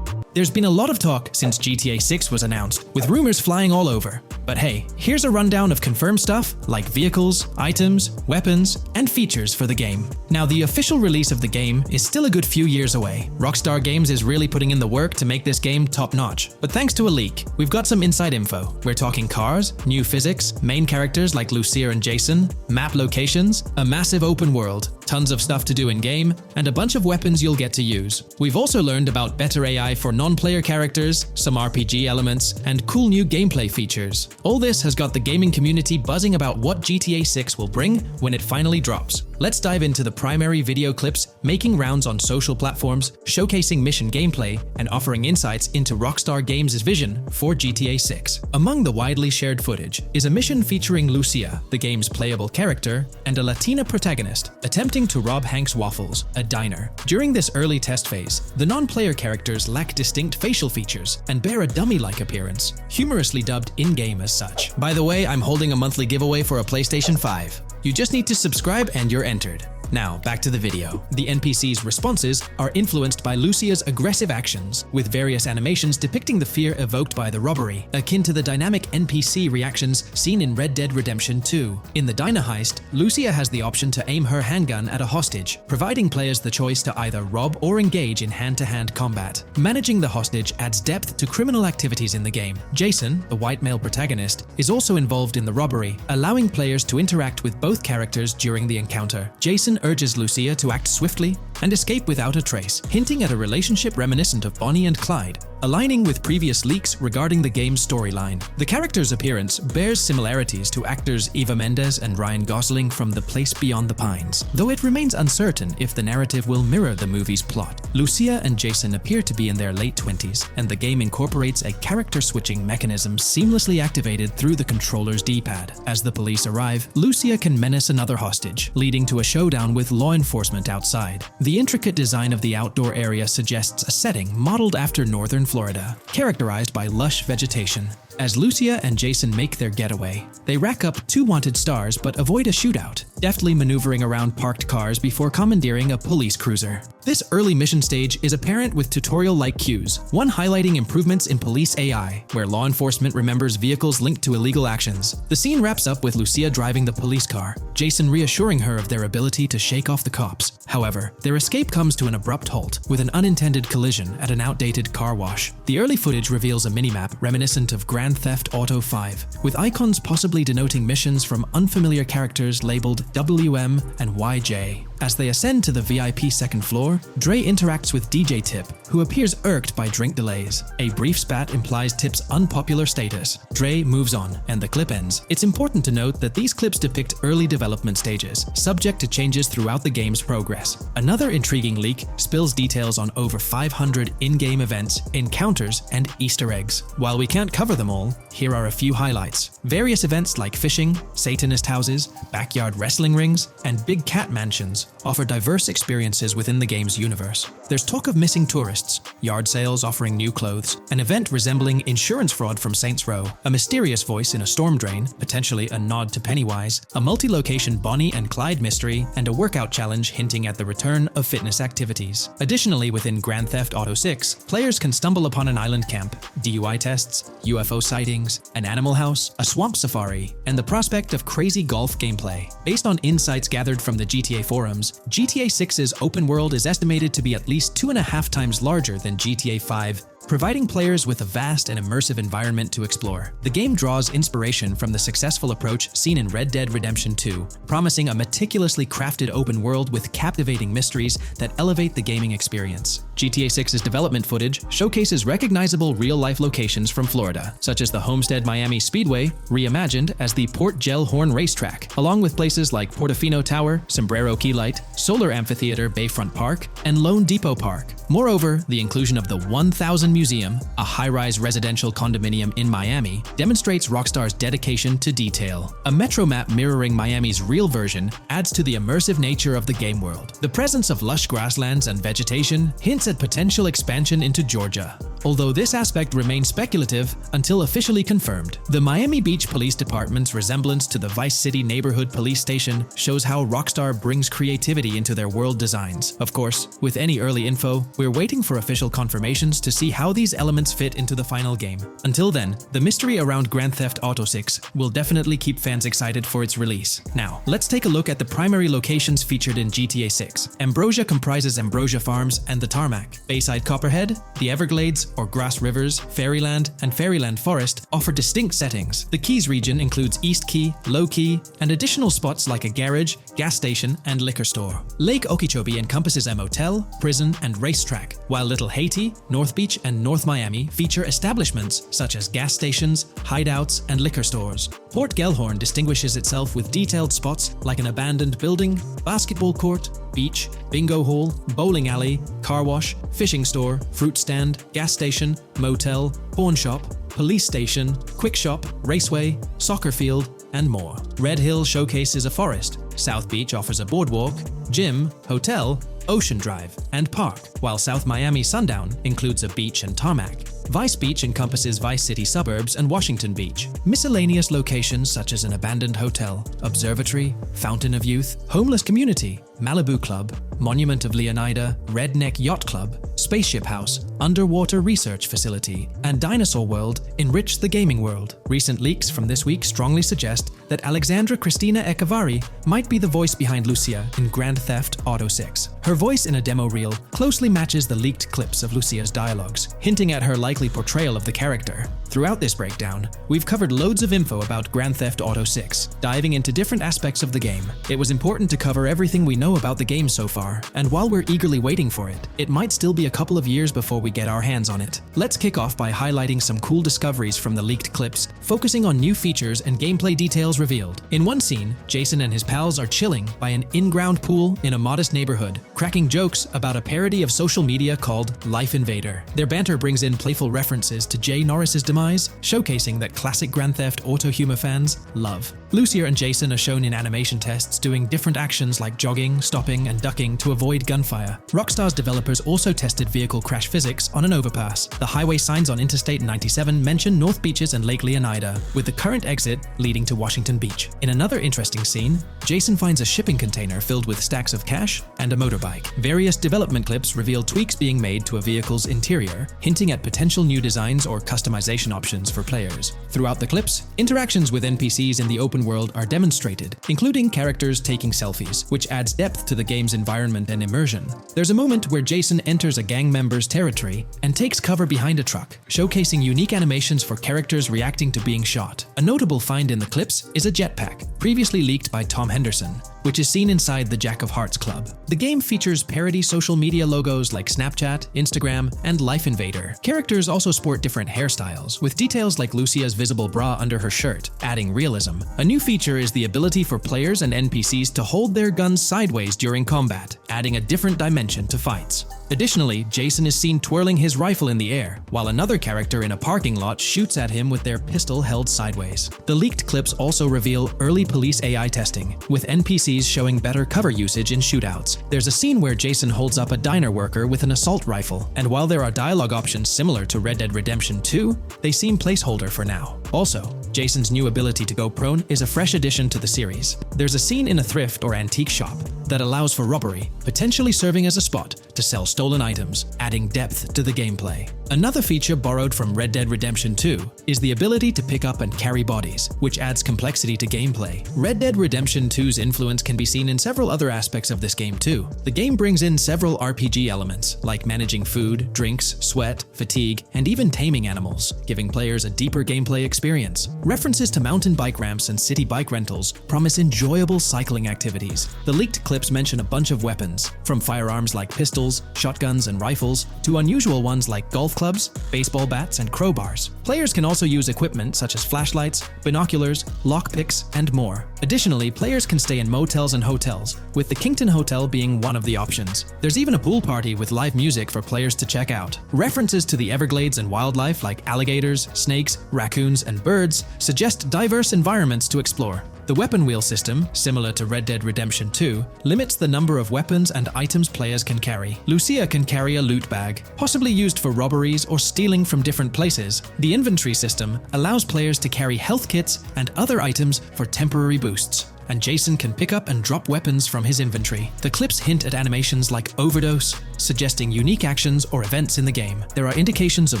A: There's been a lot of talk since GTA 6 was announced, with rumors flying all over. But hey, here's a rundown of confirmed stuff like vehicles, items, weapons, and features for the game. Now, the official release of the game is still a good few years away. Rockstar Games is really putting in the work to make this game top-notch. But thanks to a leak, we've got some inside info. We're talking cars, new physics, main characters like Lucia and Jason, map locations, a massive open world, tons of stuff to do in-game, and a bunch of weapons you'll get to use. We've also learned about better AI for non-player characters, some RPG elements, and cool new gameplay features. All this has got the gaming community buzzing about what GTA 6 will bring when it finally drops. Let's dive into the primary video clips making rounds on social platforms, showcasing mission gameplay, and offering insights into Rockstar Games' vision for GTA 6. Among the widely shared footage is a mission featuring Lucia, the game's playable character, and a Latina protagonist, attempting to rob Hank's Waffles, a diner. During this early test phase, the non-player characters lack distinct facial features and bear a dummy-like appearance, humorously dubbed in-game as such. By the way, I'm holding a monthly giveaway for a PlayStation 5. You just need to subscribe and you're entered. Now, back to the video. The NPC's responses are influenced by Lucia's aggressive actions, with various animations depicting the fear evoked by the robbery, akin to the dynamic NPC reactions seen in Red Dead Redemption 2. In the diner heist, Lucia has the option to aim her handgun at a hostage, providing players the choice to either rob or engage in hand-to-hand combat. Managing the hostage adds depth to criminal activities in the game. Jason, the white male protagonist, is also involved in the robbery, allowing players to interact with both characters during the encounter. Jason urges Lucia to act swiftly, and escape without a trace, hinting at a relationship reminiscent of Bonnie and Clyde, aligning with previous leaks regarding the game's storyline. The character's appearance bears similarities to actors Eva Mendes and Ryan Gosling from The Place Beyond the Pines, though it remains uncertain if the narrative will mirror the movie's plot. Lucia and Jason appear to be in their late 20s, and the game incorporates a character switching mechanism seamlessly activated through the controller's D-pad. As the police arrive, Lucia can menace another hostage, leading to a showdown with law enforcement outside. The intricate design of the outdoor area suggests a setting modeled after northern Florida, characterized by lush vegetation. As Lucia and Jason make their getaway, they rack up 2 wanted stars but avoid a shootout, deftly maneuvering around parked cars before commandeering a police cruiser. This early mission stage is apparent with tutorial-like cues, one highlighting improvements in police AI, where law enforcement remembers vehicles linked to illegal actions. The scene wraps up with Lucia driving the police car, Jason reassuring her of their ability to shake off the cops. However, their escape comes to an abrupt halt, with an unintended collision at an outdated car wash. The early footage reveals a minimap reminiscent of Grand Theft Auto 5, with icons possibly denoting missions from unfamiliar characters labeled WM and YJ. As they ascend to the VIP second floor, Dre interacts with DJ Tip, who appears irked by drink delays. A brief spat implies Tip's unpopular status. Dre moves on, and the clip ends. It's important to note that these clips depict early development stages, subject to changes throughout the game's progress. Another intriguing leak spills details on over 500 in-game events, encounters, and Easter eggs. While we can't cover them all, here are a few highlights. Various events like fishing, Satanist houses, backyard wrestling rings, and big cat mansions offer diverse experiences within the game's universe. There's talk of missing tourists, yard sales offering new clothes, an event resembling insurance fraud from Saints Row, a mysterious voice in a storm drain, potentially a nod to Pennywise, a multi-location Bonnie and Clyde mystery, and a workout challenge hinting at the return of fitness activities. Additionally, within Grand Theft Auto 6, players can stumble upon an island camp, DUI tests, UFO sightings, an animal house, a swamp safari, and the prospect of crazy golf gameplay. Based on insights gathered from the GTA forums, GTA 6's open world is estimated to be at least 2.5 times larger than GTA 5, providing players with a vast and immersive environment to explore. The game draws inspiration from the successful approach seen in Red Dead Redemption 2, promising a meticulously crafted open world with captivating mysteries that elevate the gaming experience. GTA 6's development footage showcases recognizable real-life locations from Florida, such as the Homestead Miami Speedway, reimagined as the Port Gellhorn Racetrack, along with places like Portofino Tower, Sombrero Key Light, Solar Amphitheater Bayfront Park, and Lone Depot Park. Moreover, the inclusion of the 1000 Museum, a high-rise residential condominium in Miami, demonstrates Rockstar's dedication to detail. A metro map mirroring Miami's real version adds to the immersive nature of the game world. The presence of lush grasslands and vegetation hints at potential expansion into Georgia, although this aspect remains speculative until officially confirmed. The Miami Beach Police Department's resemblance to the Vice City Neighborhood Police Station shows how Rockstar brings creativity into their world designs. Of course, with any early info, we're waiting for official confirmations to see how these elements fit into the final game. Until then, the mystery around Grand Theft Auto 6 will definitely keep fans excited for its release. Now, let's take a look at the primary locations featured in GTA 6. Ambrosia comprises Ambrosia Farms and the Tarmac. Bayside Copperhead, the Everglades or Grass Rivers, Fairyland, and Fairyland Forest offer distinct settings. The Keys region includes East Key, Low Key, and additional spots like a garage, gas station, and liquor store. Lake Okeechobee encompasses a motel, prison, and racetrack, while Little Haiti, North Beach, and North Miami feature establishments such as gas stations, hideouts, and liquor stores. Port Gellhorn distinguishes itself with detailed spots like an abandoned building, basketball court, beach, bingo hall, bowling alley, car wash, fishing store, fruit stand, gas station, motel, pawn shop, police station, quick shop, raceway, soccer field, and more. Red Hill showcases a forest. South Beach offers a boardwalk, gym, hotel, Ocean Drive, and park, while South Miami Sundown includes a beach and tarmac. Vice Beach encompasses Vice City suburbs and Washington Beach. Miscellaneous locations such as an abandoned hotel, observatory, Fountain of Youth, homeless community, Malibu Club, Monument of Leonida, Redneck Yacht Club, Spaceship House, Underwater Research Facility, and Dinosaur World enrich the gaming world. Recent leaks from this week strongly suggest that Alexandra Christina Echevarri might be the voice behind Lucia in Grand Theft Auto 6. Her voice in a demo reel closely matches the leaked clips of Lucia's dialogues, hinting at her likely portrayal of the character. Throughout this breakdown, we've covered loads of info about Grand Theft Auto 6, diving into different aspects of the game. It was important to cover everything we know about the game so far, and while we're eagerly waiting for it, it might still be a couple of years before we get our hands on it. Let's kick off by highlighting some cool discoveries from the leaked clips, focusing on new features and gameplay details revealed. In one scene, Jason and his pals are chilling by an in-ground pool in a modest neighborhood, cracking jokes about a parody of social media called Life Invader. Their banter brings in playful references to Jay Norris's demise, showcasing that classic Grand Theft Auto humor fans love. Lucia and Jason are shown in animation tests doing different actions like jogging, stopping, and ducking to avoid gunfire. Rockstar's developers also tested vehicle crash physics on an overpass. The highway signs on Interstate 97 mention North Beaches and Lake Leonida, with the current exit leading to Washington Beach. In another interesting scene, Jason finds a shipping container filled with stacks of cash and a motorbike. Various development clips reveal tweaks being made to a vehicle's interior, hinting at potential new designs or customization options for players. Throughout the clips, interactions with NPCs in the open world are demonstrated, including characters taking selfies, which adds depth to the game's environment and immersion. There's a moment where Jason enters a gang member's territory and takes cover behind a truck, showcasing unique animations for characters reacting to being shot. A notable find in the clips is a jetpack, previously leaked by Tom Henderson, which is seen inside the Jack of Hearts Club. The game features parody social media logos like Snapchat, Instagram, and Life Invader. Characters also sport different hairstyles, with details like Lucia's visible bra under her shirt, adding realism. A new feature is the ability for players and NPCs to hold their guns sideways during combat, adding a different dimension to fights. Additionally, Jason is seen twirling his rifle in the air, while another character in a parking lot shoots at him with their pistol held sideways. The leaked clips also reveal early police AI testing, with NPCs showing better cover usage in shootouts. There's a scene where Jason holds up a diner worker with an assault rifle, and while there are dialogue options similar to Red Dead Redemption 2, they seem placeholder for now. Also, Jason's new ability to go prone is a fresh addition to the series. There's a scene in a thrift or antique shop that allows for robbery, potentially serving as a spot to sell stolen items, adding depth to the gameplay. Another feature borrowed from Red Dead Redemption 2 is the ability to pick up and carry bodies, which adds complexity to gameplay. Red Dead Redemption 2's influence can be seen in several other aspects of this game too. The game brings in several RPG elements, like managing food, drinks, sweat, fatigue, and even taming animals, giving players a deeper gameplay experience. References to mountain bike ramps and city bike rentals promise enjoyable cycling activities. The leaked clips mention a bunch of weapons, from firearms like pistols, shotguns, and rifles, to unusual ones like golf clubs, baseball bats, and crowbars. Players can also use equipment such as flashlights, binoculars, lockpicks, and more. Additionally, players can stay in motels and hotels, with the Kington Hotel being one of the options. There's even a pool party with live music for players to check out. References to the Everglades and wildlife like alligators, snakes, raccoons, and birds suggest diverse environments to explore. The weapon wheel system, similar to Red Dead Redemption 2, limits the number of weapons and items players can carry. Lucia can carry a loot bag, possibly used for robberies or stealing from different places. The inventory system allows players to carry health kits and other items for temporary boosts, and Jason can pick up and drop weapons from his inventory. The clips hint at animations like overdose, suggesting unique actions or events in the game. There are indications of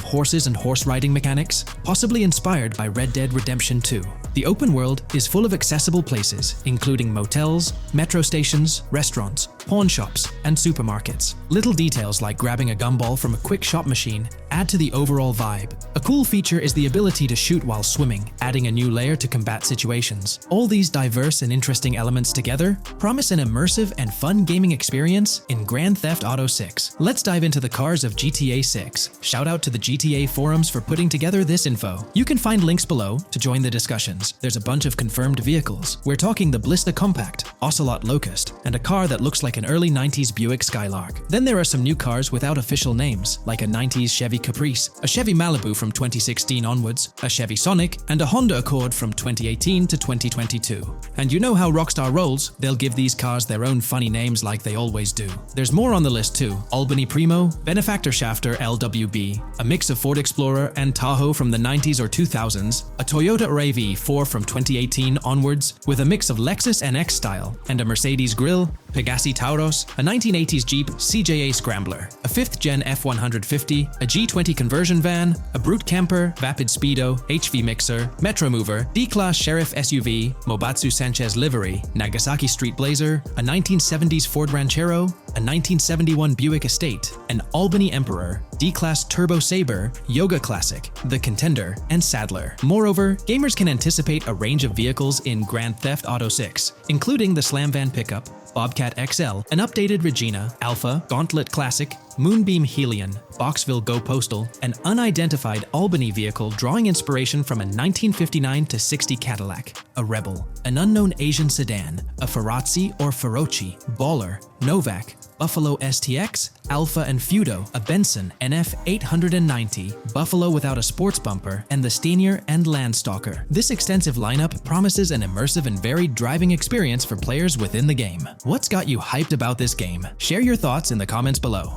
A: horses and horse riding mechanics, possibly inspired by Red Dead Redemption 2. The open world is full of accessible places, including motels, metro stations, restaurants, pawn shops, and supermarkets. Little details like grabbing a gumball from a quick shop machine add to the overall vibe. A cool feature is the ability to shoot while swimming, adding a new layer to combat situations. All these diverse and interesting elements together promise an immersive and fun gaming experience in Grand Theft Auto 6. Let's dive into the cars of GTA 6. Shout out to the GTA forums for putting together this info. You can find links below to join the discussions. There's a bunch of confirmed vehicles. We're talking the Blista Compact, Ocelot Locust, and a car that looks like an early 90s Buick Skylark. Then there are some new cars without official names, like a 90s Chevy Caprice, a Chevy Malibu from 2016 onwards, a Chevy Sonic, and a Honda Accord from 2018 to 2022. And you know how Rockstar rolls, they'll give these cars their own funny names like they always do. There's more on the list too. Albany Primo, Benefactor Shafter LWB, a mix of Ford Explorer and Tahoe from the 90s or 2000s, a Toyota RAV4 from 2018 onwards, with a mix of Lexus NX style, and a Mercedes grille, Pegassi Tauros, a 1980s Jeep CJA Scrambler, a 5th-gen F150, a G20 conversion van, a Brute Camper, Vapid Speedo, HV Mixer, Metro Mover, D-Class Sheriff SUV, Mobatsu Sanchez Livery, Nagasaki Street Blazer, a 1970s Ford Ranchero, a 1971 Buick Estate, an Albany Emperor, D-Class Turbo Sabre, Yoga Classic, the Contender, and Sadler. Moreover, gamers can anticipate a range of vehicles in Grand Theft Auto 6, including the Slam Van pickup, Bobcat XL, an updated Regina, Alpha, Gauntlet Classic, Moonbeam Helion, Boxville Go Postal, an unidentified Albany vehicle drawing inspiration from a 1959-60 Cadillac, a Rebel, an unknown Asian sedan, a Ferrazzi or Feroci, Baller, Novak, Buffalo STX, Alpha and Feudo, a Benson NF 890, Buffalo without a sports bumper, and the Steyr and Landstalker. This extensive lineup promises an immersive and varied driving experience for players within the game. What's got you hyped about this game? Share your thoughts in the comments below.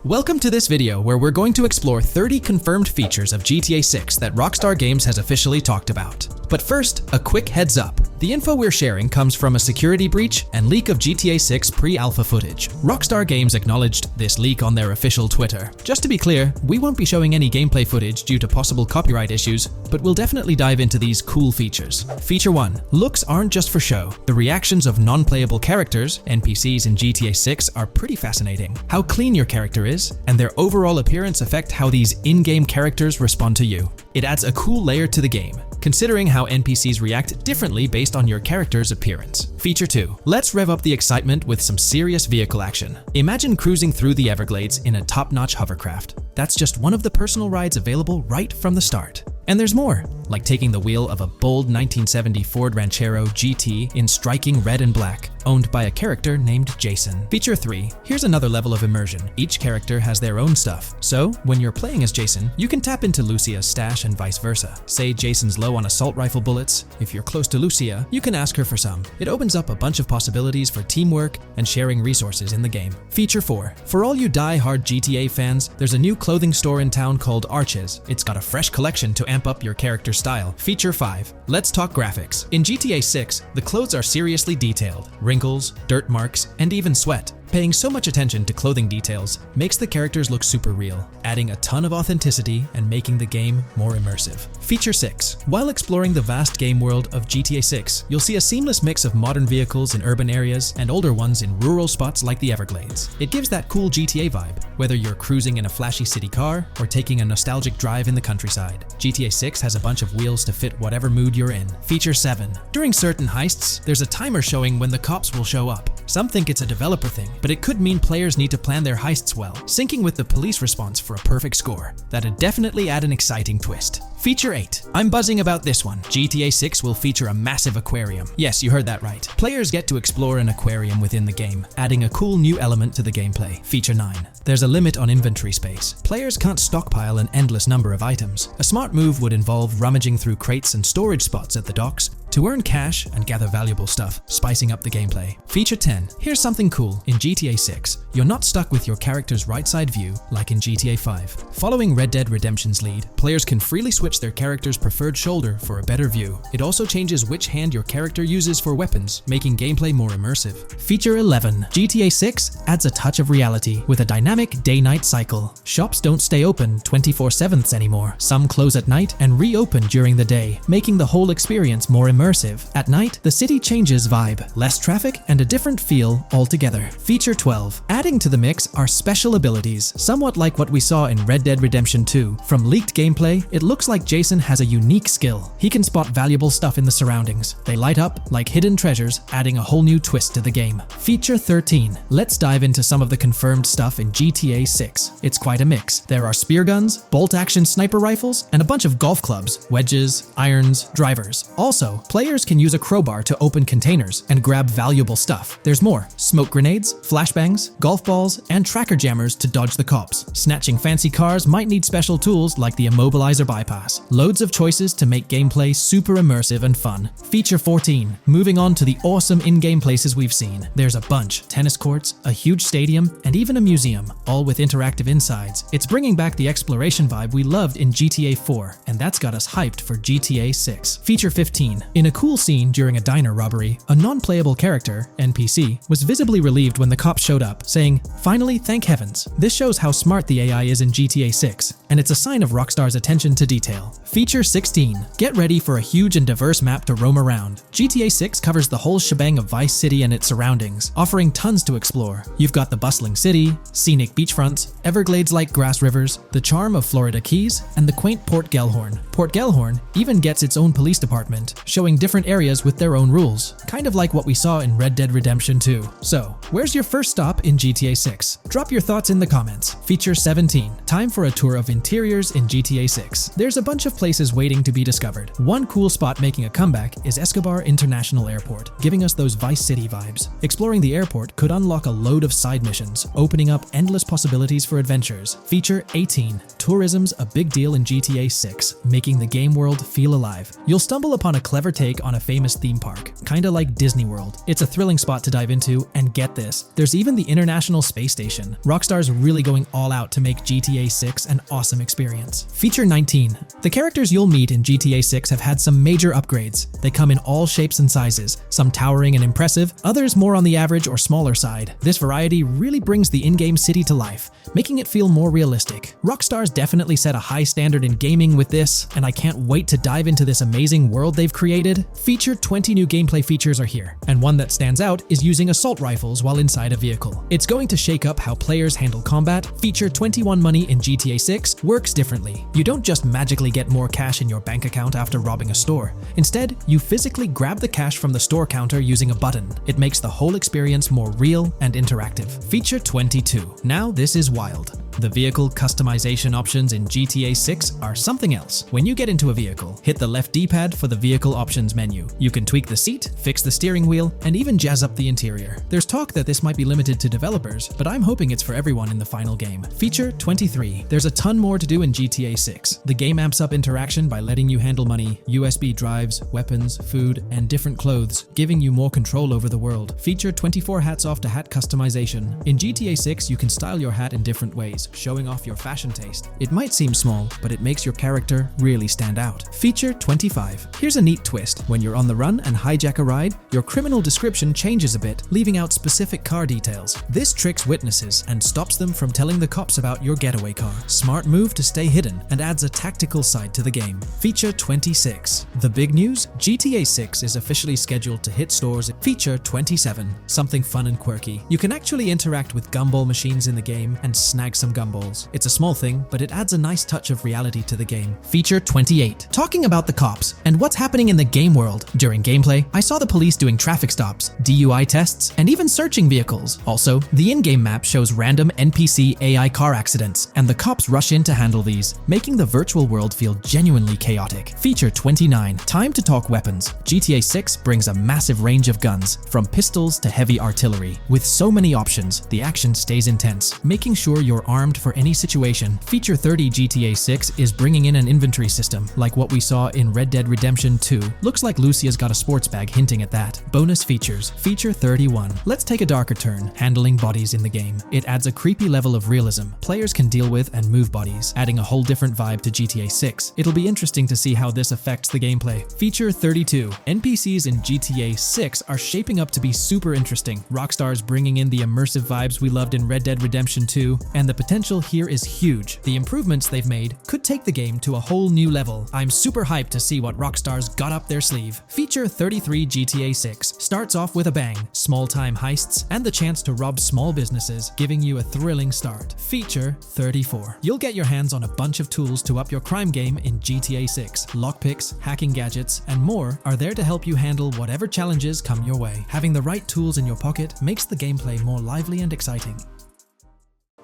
A: Welcome to this video where we're going to explore 30 confirmed features of GTA 6 that Rockstar Games has officially talked about. But first, a quick heads up. The info we're sharing comes from a security breach and leak of GTA 6 pre-alpha footage. Rockstar Games acknowledged this leak on their official Twitter. Just to be clear, we won't be showing any gameplay footage due to possible copyright issues, but we'll definitely dive into these cool features. Feature 1. Looks aren't just for show. The reactions of non-playable characters, NPCs in GTA 6, are pretty fascinating. How clean your character is, and their overall appearance affect how these in-game characters respond to you. It adds a cool layer to the game, considering how NPCs react differently based on your character's appearance. Feature 2. Let's rev up the excitement with some serious vehicle action. Imagine cruising through the Everglades in a top-notch hovercraft. That's just one of the personal rides available right from the start. And there's more, like taking the wheel of a bold 1970 Ford Ranchero GT in striking red and black, owned by a character named Jason. Feature 3. Here's another level of immersion. Each character has their own stuff, so when you're playing as Jason, you can tap into Lucia's stash and vice versa. Say Jason's low on assault rifle bullets. If you're close to Lucia, you can ask her for some. It opens up a bunch of possibilities for teamwork and sharing resources in the game. Feature 4. For all you die-hard GTA fans, there's a new clothing store in town called Arches. It's got a fresh collection to amp up your character's style. Feature 5. Let's talk graphics. In GTA 6, the clothes are seriously detailed. Wrinkles, dirt marks, and even sweat. Paying so much attention to clothing details makes the characters look super real, adding a ton of authenticity and making the game more immersive. Feature 6. While exploring the vast game world of GTA 6, you'll see a seamless mix of modern vehicles in urban areas and older ones in rural spots like the Everglades. It gives that cool GTA vibe, whether you're cruising in a flashy city car or taking a nostalgic drive in the countryside. GTA 6 has a bunch of wheels to fit whatever mood you're in. Feature 7. During certain heists, there's a timer showing when the cops will show up. Some think it's a developer thing, but it could mean players need to plan their heists well, syncing with the police response for a perfect score. That'd definitely add an exciting twist. Feature 8. I'm buzzing about this one. GTA 6 will feature a massive aquarium. Yes, you heard that right. Players get to explore an aquarium within the game, adding a cool new element to the gameplay. Feature 9. There's a limit on inventory space. Players can't stockpile an endless number of items. A smart move would involve rummaging through crates and storage spots at the docks to earn cash and gather valuable stuff, spicing up the gameplay. Feature 10. Here's something cool. In GTA 6, you're not stuck with your character's right side view like in GTA 5. Following Red Dead Redemption's lead, players can freely switch their character's preferred shoulder for a better view. It also changes which hand your character uses for weapons, making gameplay more immersive. Feature 11. GTA 6 adds a touch of reality with a dynamic day-night cycle. Shops don't stay open 24/7 anymore. Some close at night and reopen during the day, making the whole experience more immersive. At night, the city changes vibe, less traffic, and a different feel altogether. Feature 12. Adding to the mix are special abilities, somewhat like what we saw in Red Dead Redemption 2. From leaked gameplay, it looks like Jason has a unique skill. He can spot valuable stuff in the surroundings. They light up like hidden treasures, adding a whole new twist to the game. Feature 13. Let's dive into some of the confirmed stuff in GTA 6. It's quite a mix. There are spear guns, bolt-action sniper rifles, and a bunch of golf clubs, wedges, irons, drivers. Also, Players can use a crowbar to open containers and grab valuable stuff. There's more: smoke grenades, flashbangs, golf balls, and tracker jammers to dodge the cops. Snatching fancy cars might need special tools like the immobilizer bypass. Loads of choices to make gameplay super immersive and fun. Feature 14. Moving on to the awesome in-game places we've seen. There's a bunch: tennis courts, a huge stadium, and even a museum, all with interactive insides. It's bringing back the exploration vibe we loved in GTA 4, and that's got us hyped for GTA 6. Feature 15. In a cool scene during a diner robbery, a non-playable character, NPC, was visibly relieved when the cops showed up, saying, "Finally, thank heavens." This shows how smart the AI is in GTA 6, and it's a sign of Rockstar's attention to detail. Feature 16. Get ready for a huge and diverse map to roam around. GTA 6 covers the whole shebang of Vice City and its surroundings, offering tons to explore. You've got the bustling city, scenic beachfronts, Everglades-like grass rivers, the charm of Florida Keys, and the quaint Port Gellhorn. Port Gellhorn even gets its own police department, showing different areas with their own rules, kind of like what we saw in Red Dead Redemption 2. So, where's your first stop in GTA 6? Drop your thoughts in the comments. Feature 17. Time for a tour of interiors in GTA 6. There's a bunch of places waiting to be discovered. One cool spot making a comeback is Escobar International Airport, giving us those Vice City vibes. Exploring the airport could unlock a load of side missions, opening up endless possibilities for adventures. Feature 18. Tourism's a big deal in GTA 6, making the game world feel alive. You'll stumble upon a clever take on a famous theme park, kinda like Disney World. It's a thrilling spot to dive into, and get this, there's even the International Space Station. Rockstar's really going all out to make GTA 6 an awesome experience. Feature 19. The characters you'll meet in GTA 6 have had some major upgrades. They come in all shapes and sizes, some towering and impressive, others more on the average or smaller side. This variety really brings the in-game city to life, making it feel more realistic. Rockstar's definitely set a high standard in gaming with this, and I can't wait to dive into this amazing world they've created. Feature 20 new gameplay features are here, and one that stands out is using assault rifles while inside a vehicle. It's going to shake up how players handle combat. Feature 21 money in GTA 6 works differently. You don't just magically get more cash in your bank account after robbing a store. Instead, you physically grab the cash from the store counter using a button. It makes the whole experience more real and interactive. Feature 22. Now this is wild. The vehicle customization options in GTA 6 are something else. When you get into a vehicle, hit the left D-pad for the vehicle options menu. You can tweak the seat, fix the steering wheel, and even jazz up the interior. There's talk that this might be limited to developers, but I'm hoping it's for everyone in the final game. Feature 23. There's a ton more to do in GTA 6. The game amps up interaction by letting you handle money, USB drives, weapons, food, and different clothes, giving you more control over the world. Feature 24 hats off to hat customization. In GTA 6, you can style your hat in different ways, showing off your fashion taste. It might seem small, but it makes your character really stand out. Feature 25. Here's a neat twist. When you're on the run and hijack a ride, your criminal description changes a bit, leaving out specific car details. This tricks witnesses and stops them from telling the cops about your getaway car. Smart move to stay hidden and adds a tactical side to the game. Feature 26. The big news? GTA 6 is officially scheduled to hit stores. Feature 27. Something fun and quirky. You can actually interact with gumball machines in the game and snag some gumballs. It's a small thing, but it adds a nice touch of reality to the game. Feature 28. Talking about the cops and what's happening in the game world. During gameplay, I saw the police doing traffic stops, DUI tests, and even searching vehicles. Also, the in-game map shows random NPC AI car accidents, and the cops rush in to handle these, making the virtual world feel genuinely chaotic. Feature 29. Time to talk weapons. GTA 6 brings a massive range of guns, from pistols to heavy artillery. With so many options, the action stays intense, making sure you're armed for any situation. Feature 30 GTA 6 is bringing in an inventory system, like what we saw in Red Dead Redemption 2. Looks like Lucia's got a sports bag hinting at that. Bonus features. Feature 31. Let's take a darker turn, handling bodies in the game. It adds a creepy level of realism players can deal with and move bodies, adding a whole different vibe to GTA 6. It'll be interesting to see how this affects the gameplay. Feature 32. NPCs in GTA 6 are shaping up to be super interesting. Rockstar's bringing in the immersive vibes we loved in Red Dead Redemption 2, and the potential here is huge. The improvements they've made could take the game to a whole new level. I'm super hyped to see what Rockstar's got up their sleeve. Feature 33 GTA 6 starts off with a bang, small-time heists, and the chance to rob small businesses, giving you a thrilling start. Feature 34. You'll get your hands on a bunch of tools to up your crime game in GTA 6. Lockpicks, hacking gadgets, and more are there to help you handle whatever challenges come your way. Having the right tools in your pocket makes the gameplay more lively and exciting.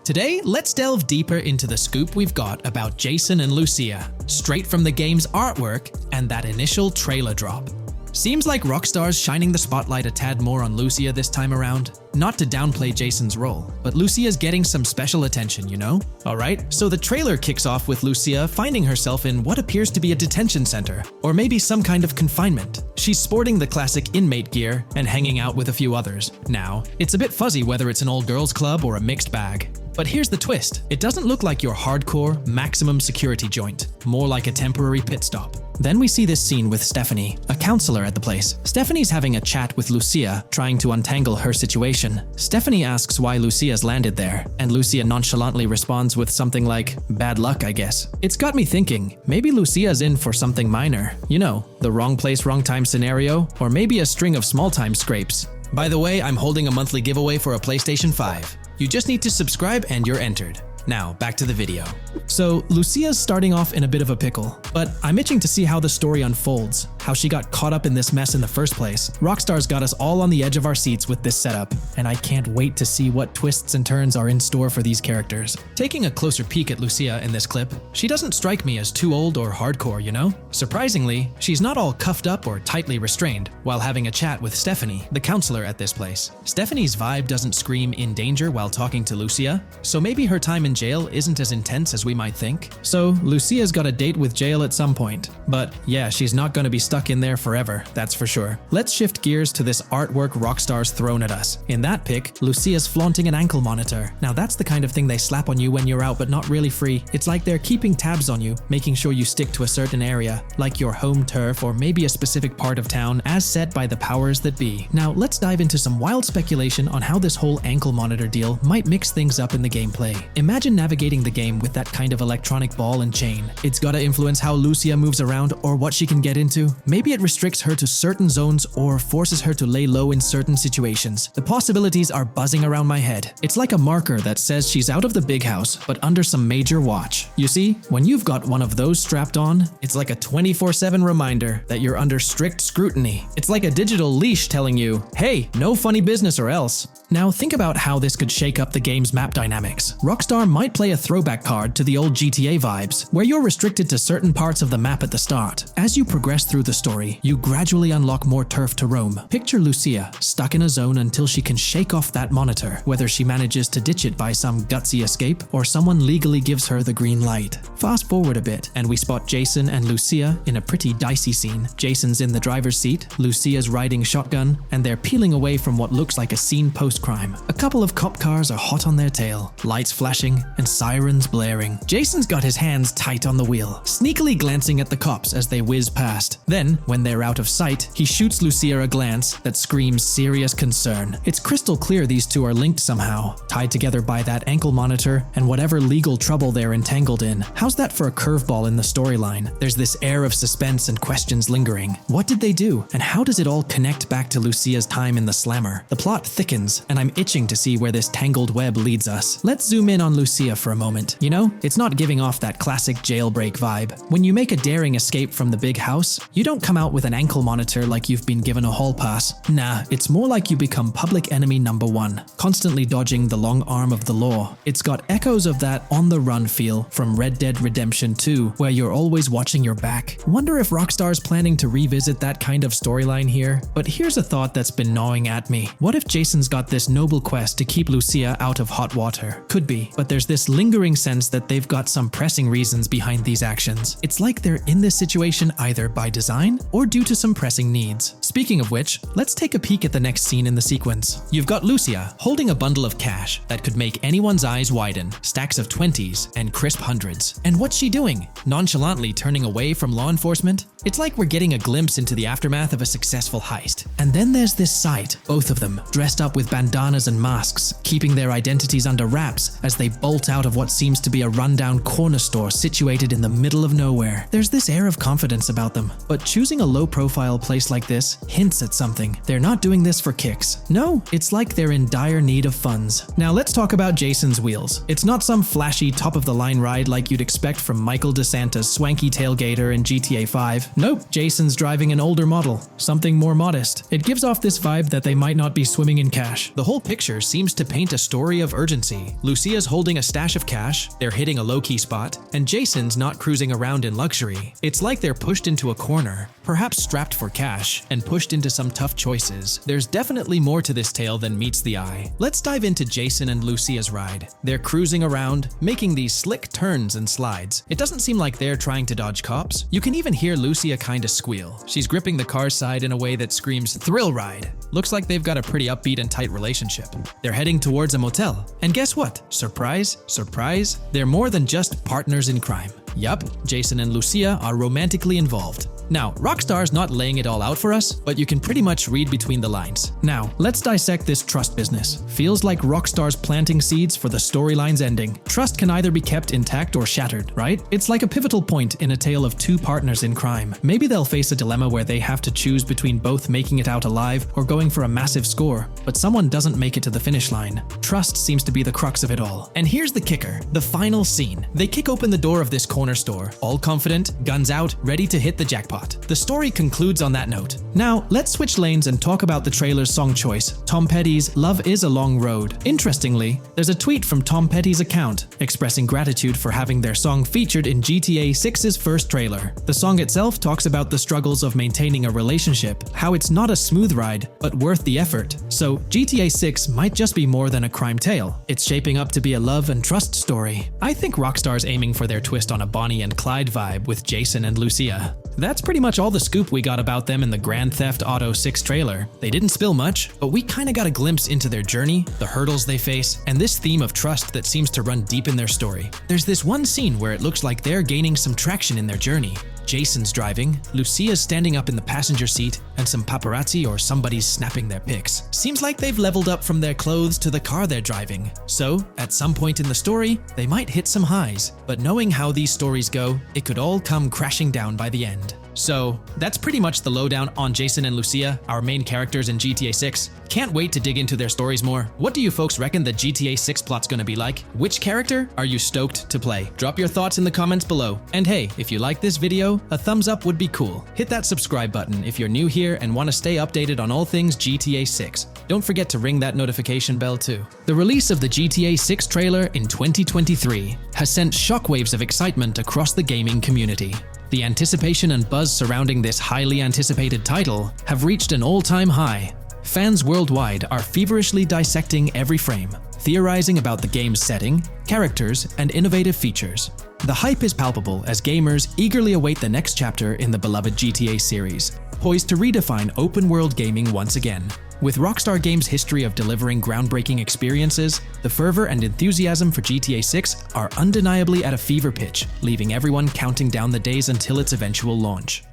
A: Today, let's delve deeper into the scoop we've got about Jason and Lucia, straight from the game's artwork and that initial trailer drop. Seems like Rockstar's shining the spotlight a tad more on Lucia this time around. Not to downplay Jason's role, but Lucia's getting some special attention, you know? Alright, so the trailer kicks off with Lucia finding herself in what appears to be a detention center, or maybe some kind of confinement. She's sporting the classic inmate gear and hanging out with a few others. Now, it's a bit fuzzy whether it's an all-girls club or a mixed bag. But here's the twist. It doesn't look like your hardcore, maximum security joint, more like a temporary pit stop. Then we see this scene with Stephanie, a counselor at the place. Stephanie's having a chat with Lucia, trying to untangle her situation. Stephanie asks why Lucia's landed there, and Lucia nonchalantly responds with something like, "Bad luck, I guess." It's got me thinking, maybe Lucia's in for something minor. You know, the wrong place, wrong time scenario, or maybe a string of small-time scrapes. By the way, I'm holding a monthly giveaway for a PlayStation 5. You just need to subscribe and you're entered. Now, back to the video. So, Lucia's starting off in a bit of a pickle, but I'm itching to see how the story unfolds, how she got caught up in this mess in the first place. Rockstar's got us all on the edge of our seats with this setup, and I can't wait to see what twists and turns are in store for these characters. Taking a closer peek at Lucia in this clip, she doesn't strike me as too old or hardcore, you know? Surprisingly, she's not all cuffed up or tightly restrained while having a chat with Stephanie, the counselor at this place. Stephanie's vibe doesn't scream in danger while talking to Lucia, so maybe her time in jail isn't as intense as we might think. So, Lucia's got a date with jail at some point. But yeah, she's not gonna be stuck in there forever, that's for sure. Let's shift gears to this artwork Rockstar's thrown at us. In that pic, Lucia's flaunting an ankle monitor. Now that's the kind of thing they slap on you when you're out but not really free. It's like they're keeping tabs on you, making sure you stick to a certain area, like your home turf or maybe a specific part of town as set by the powers that be. Now let's dive into some wild speculation on how this whole ankle monitor deal might mix things up in the gameplay. Imagine navigating the game with that kind of electronic ball and chain. It's gotta influence how Lucia moves around or what she can get into. Maybe it restricts her to certain zones or forces her to lay low in certain situations. The possibilities are buzzing around my head. It's like a marker that says she's out of the big house, but under some major watch. You see, when you've got one of those strapped on, it's like a 24/7 reminder that you're under strict scrutiny. It's like a digital leash telling you, hey, no funny business or else. Now think about how this could shake up the game's map dynamics. Rockstar might play a throwback card to the old GTA vibes, where you're restricted to certain parts of the map at the start. As you progress through the story, you gradually unlock more turf to roam. Picture Lucia stuck in a zone until she can shake off that monitor, whether she manages to ditch it by some gutsy escape or someone legally gives her the green light. Fast forward a bit, and we spot Jason and Lucia in a pretty dicey scene. Jason's in the driver's seat, Lucia's riding shotgun, and they're peeling away from what looks like a scene post-crime. A couple of cop cars are hot on their tail, lights flashing, and sirens blaring. Jason's got his hands tight on the wheel, sneakily glancing at the cops as they whiz past. Then, when they're out of sight, he shoots Lucia a glance that screams serious concern. It's crystal clear these two are linked somehow, tied together by that ankle monitor and whatever legal trouble they're entangled in. How's that for a curveball in the storyline? There's this air of suspense and questions lingering. What did they do, and how does it all connect back to Lucia's time in the slammer? The plot thickens, and I'm itching to see where this tangled web leads us. Let's zoom in on Lucia for a moment. You know, it's not giving off that classic jailbreak vibe. When you make a daring escape from the big house, you don't come out with an ankle monitor like you've been given a hall pass. Nah, it's more like you become public enemy number one, constantly dodging the long arm of the law. It's got echoes of that on-the-run feel from Red Dead Redemption 2, where you're always watching your back. Wonder if Rockstar's planning to revisit that kind of storyline here? But here's a thought that's been gnawing at me. What if Jason's got this noble quest to keep Lucia out of hot water? Could be, but there's this lingering sense that they've got some pressing reasons behind these actions. It's like they're in this situation either by design or due to some pressing needs. Speaking of which, let's take a peek at the next scene in the sequence. You've got Lucia holding a bundle of cash that could make anyone's eyes widen, stacks of 20s and crisp hundreds. And what's she doing? Nonchalantly turning away from law enforcement? It's like we're getting a glimpse into the aftermath of a successful heist. And then there's this sight, both of them, dressed up with bandanas and masks, keeping their identities under wraps as they bolt out of what seems to be a rundown corner store situated in the middle of nowhere. There's this air of confidence about them, but choosing a low-profile place like this hints at something. They're not doing this for kicks. No, it's like they're in dire need of funds. Now let's talk about Jason's Wheels. It's not some flashy top-of-the-line ride like you'd expect from Michael DeSanta's swanky tailgater in GTA 5. Nope, Jason's driving an older model, something more modest. It gives off this vibe that they might not be swimming in cash. The whole picture seems to paint a story of urgency. Lucia's holding a stash of cash, they're hitting a low-key spot, and Jason's not cruising around in luxury. It's like they're pushed into a corner, perhaps strapped for cash, and pushed into some tough choices. There's definitely more to this tale than meets the eye. Let's dive into Jason and Lucia's ride. They're cruising around, making these slick turns and slides. It doesn't seem like they're trying to dodge cops. You can even hear Lucia kinda squeal. She's gripping the car's side in a way that screams thrill ride. Looks like they've got a pretty upbeat and tight relationship. They're heading towards a motel. And guess what? Surprise, surprise, they're more than just partners in crime. Yup, Jason and Lucia are romantically involved. Now, Rockstar's not laying it all out for us, but you can pretty much read between the lines. Now, let's dissect this trust business. Feels like Rockstar's planting seeds for the storyline's ending. Trust can either be kept intact or shattered, right? It's like a pivotal point in a tale of two partners in crime. Maybe they'll face a dilemma where they have to choose between both making it out alive or going for a massive score, but someone doesn't make it to the finish line. Trust seems to be the crux of it all. And here's the kicker, the final scene. They kick open the door of this corner store, all confident, guns out, ready to hit the jackpot. The story concludes on that note. Now, let's switch lanes and talk about the trailer's song choice, Tom Petty's Love Is a Long Road. Interestingly, there's a tweet from Tom Petty's account expressing gratitude for having their song featured in GTA 6's first trailer. The song itself talks about the struggles of maintaining a relationship, how it's not a smooth ride, but worth the effort. So, GTA 6 might just be more than a crime tale. It's shaping up to be a love and trust story. I think Rockstar's aiming for their twist on a Bonnie and Clyde vibe with Jason and Lucia. That's pretty much all the scoop we got about them in the Grand Theft Auto 6 trailer. They didn't spill much, but we kinda got a glimpse into their journey, the hurdles they face, and this theme of trust that seems to run deep in their story. There's this one scene where it looks like they're gaining some traction in their journey. Jason's driving, Lucia's standing up in the passenger seat, and some paparazzi or somebody's snapping their pics. Seems like they've leveled up from their clothes to the car they're driving. So, at some point in the story, they might hit some highs. But knowing how these stories go, it could all come crashing down by the end. So, that's pretty much the lowdown on Jason and Lucia, our main characters in GTA 6. Can't wait to dig into their stories more. What do you folks reckon the GTA 6 plot's gonna be like? Which character are you stoked to play? Drop your thoughts in the comments below. And hey, if you like this video, a thumbs up would be cool. Hit that subscribe button if you're new here and want to stay updated on all things GTA 6. Don't forget to ring that notification bell too. The release of the GTA 6 trailer in 2023 has sent shockwaves of excitement across the gaming community. The anticipation and buzz surrounding this highly anticipated title have reached an all-time high. Fans worldwide are feverishly dissecting every frame, theorizing about the game's setting, characters, and innovative features. The hype is palpable as gamers eagerly await the next chapter in the beloved GTA series, poised to redefine open-world gaming once again. With Rockstar Games' history of delivering groundbreaking experiences, the fervor and enthusiasm for GTA 6 are undeniably at a fever pitch, leaving everyone counting down the days until its eventual launch.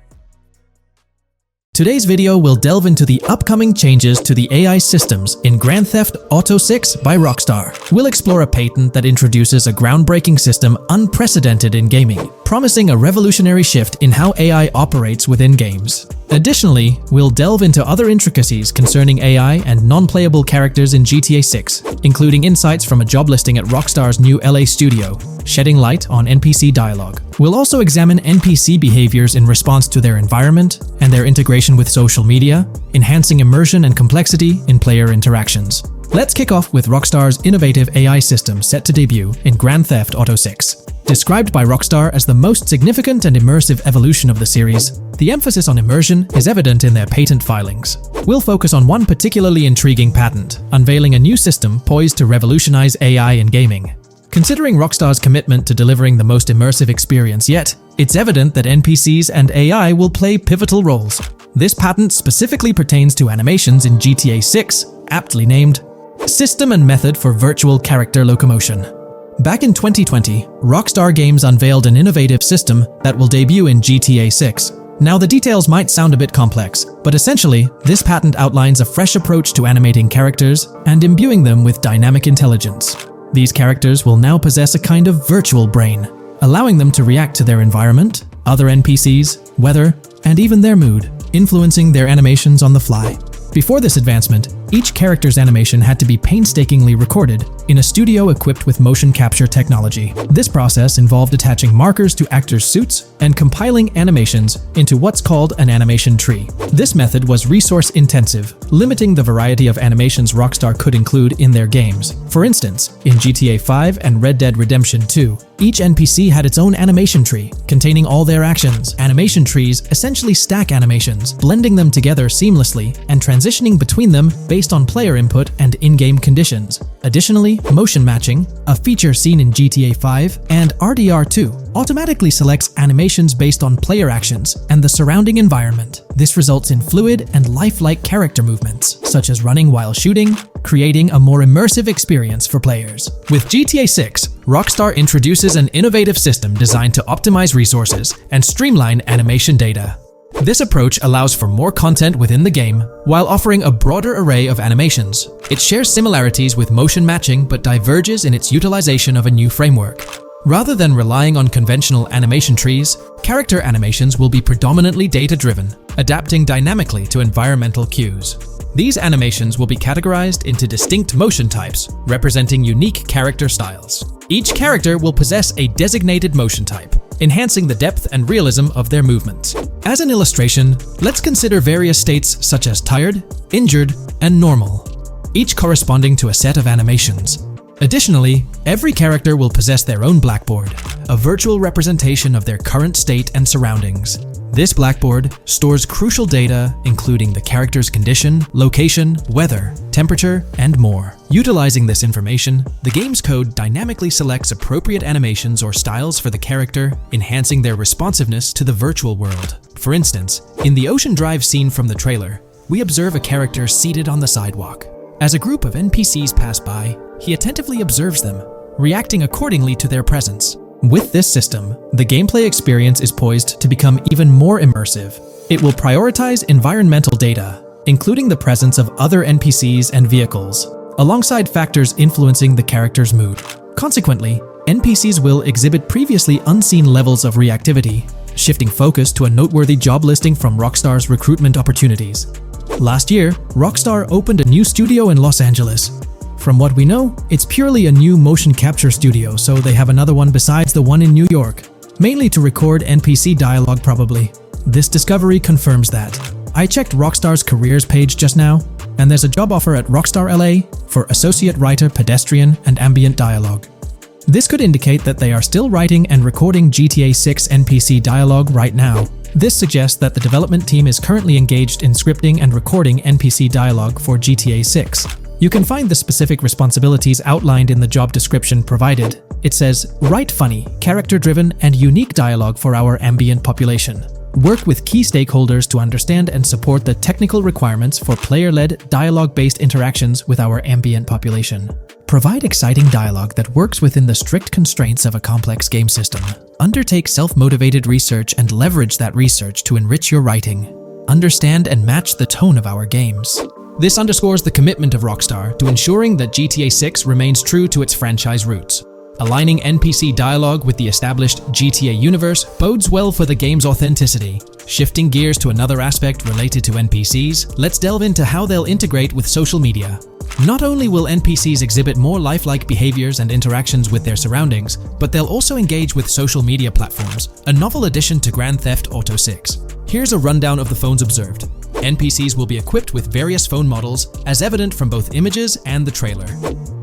A: Today's video will delve into the upcoming changes to the AI systems in Grand Theft Auto 6 by Rockstar. We'll explore a patent that introduces a groundbreaking system unprecedented in gaming, promising a revolutionary shift in how AI operates within games. Additionally, we'll delve into other intricacies concerning AI and non-playable characters in GTA 6, including insights from a job listing at Rockstar's new LA studio, shedding light on NPC dialogue. We'll also examine NPC behaviors in response to their environment and their integration with social media, enhancing immersion and complexity in player interactions. Let's kick off with Rockstar's innovative AI system set to debut in Grand Theft Auto 6. Described by Rockstar as the most significant and immersive evolution of the series, the emphasis on immersion is evident in their patent filings. We'll focus on one particularly intriguing patent, unveiling a new system poised to revolutionize AI in gaming. Considering Rockstar's commitment to delivering the most immersive experience yet, it's evident that NPCs and AI will play pivotal roles. This patent specifically pertains to animations in GTA 6, aptly named System and Method for Virtual Character Locomotion. Back in 2020, Rockstar Games unveiled an innovative system that will debut in GTA 6. Now, the details might sound a bit complex, but essentially, this patent outlines a fresh approach to animating characters and imbuing them with dynamic intelligence. These characters will now possess a kind of virtual brain, allowing them to react to their environment, other NPCs, weather, and even their mood. influencing their animations on the fly. Before this advancement, each character's animation had to be painstakingly recorded in a studio equipped with motion capture technology. This process involved attaching markers to actors' suits and compiling animations into what's called an animation tree. This method was resource-intensive, limiting the variety of animations Rockstar could include in their games. For instance, in GTA 5 and Red Dead Redemption 2, each NPC had its own animation tree, containing all their actions. Animation trees essentially stack animations, blending them together seamlessly and transitioning between them based on player input and in-game conditions. Additionally, motion matching, a feature seen in GTA 5 and RDR2, automatically selects animations based on player actions and the surrounding environment. This results in fluid and lifelike character movements, such as running while shooting, creating a more immersive experience for players. With GTA 6, Rockstar introduces an innovative system designed to optimize resources and streamline animation data. This approach allows for more content within the game while offering a broader array of animations. It shares similarities with motion matching but diverges in its utilization of a new framework. Rather than relying on conventional animation trees, character animations will be predominantly data-driven, adapting dynamically to environmental cues. These animations will be categorized into distinct motion types, representing unique character styles. Each character will possess a designated motion type, enhancing the depth and realism of their movements. As an illustration, let's consider various states such as tired, injured, and normal, each corresponding to a set of animations. Additionally, every character will possess their own blackboard, a virtual representation of their current state and surroundings. This blackboard stores crucial data including the character's condition, location, weather, temperature, and more. Utilizing this information, the game's code dynamically selects appropriate animations or styles for the character, enhancing their responsiveness to the virtual world. For instance, in the Ocean Drive scene from the trailer, we observe a character seated on the sidewalk. As a group of NPCs pass by, he attentively observes them, reacting accordingly to their presence. With this system, the gameplay experience is poised to become even more immersive. It will prioritize environmental data, including the presence of other NPCs and vehicles, alongside factors influencing the character's mood. Consequently, NPCs will exhibit previously unseen levels of reactivity, shifting focus to a noteworthy job listing from Rockstar's recruitment opportunities. Last year, Rockstar opened a new studio in Los Angeles. From what we know, it's purely a new motion capture studio, so they have another one besides the one in New York, mainly to record NPC dialogue probably. This discovery confirms that. I checked Rockstar's careers page just now, and there's a job offer at Rockstar LA for Associate Writer Pedestrian and Ambient Dialogue. This could indicate that they are still writing and recording GTA 6 NPC dialogue right now. This suggests that the development team is currently engaged in scripting and recording NPC dialogue for GTA 6. You can find the specific responsibilities outlined in the job description provided. It says, write funny, character-driven, and unique dialogue for our ambient population. Work with key stakeholders to understand and support the technical requirements for player-led, dialogue-based interactions with our ambient population. Provide exciting dialogue that works within the strict constraints of a complex game system. Undertake self-motivated research and leverage that research to enrich your writing. Understand and match the tone of our games. This underscores the commitment of Rockstar to ensuring that GTA 6 remains true to its franchise roots. Aligning NPC dialogue with the established GTA universe bodes well for the game's authenticity. Shifting gears to another aspect related to NPCs, let's delve into how they'll integrate with social media. Not only will NPCs exhibit more lifelike behaviors and interactions with their surroundings, but they'll also engage with social media platforms, a novel addition to Grand Theft Auto 6. Here's a rundown of the phones observed. NPCs will be equipped with various phone models, as evident from both images and the trailer.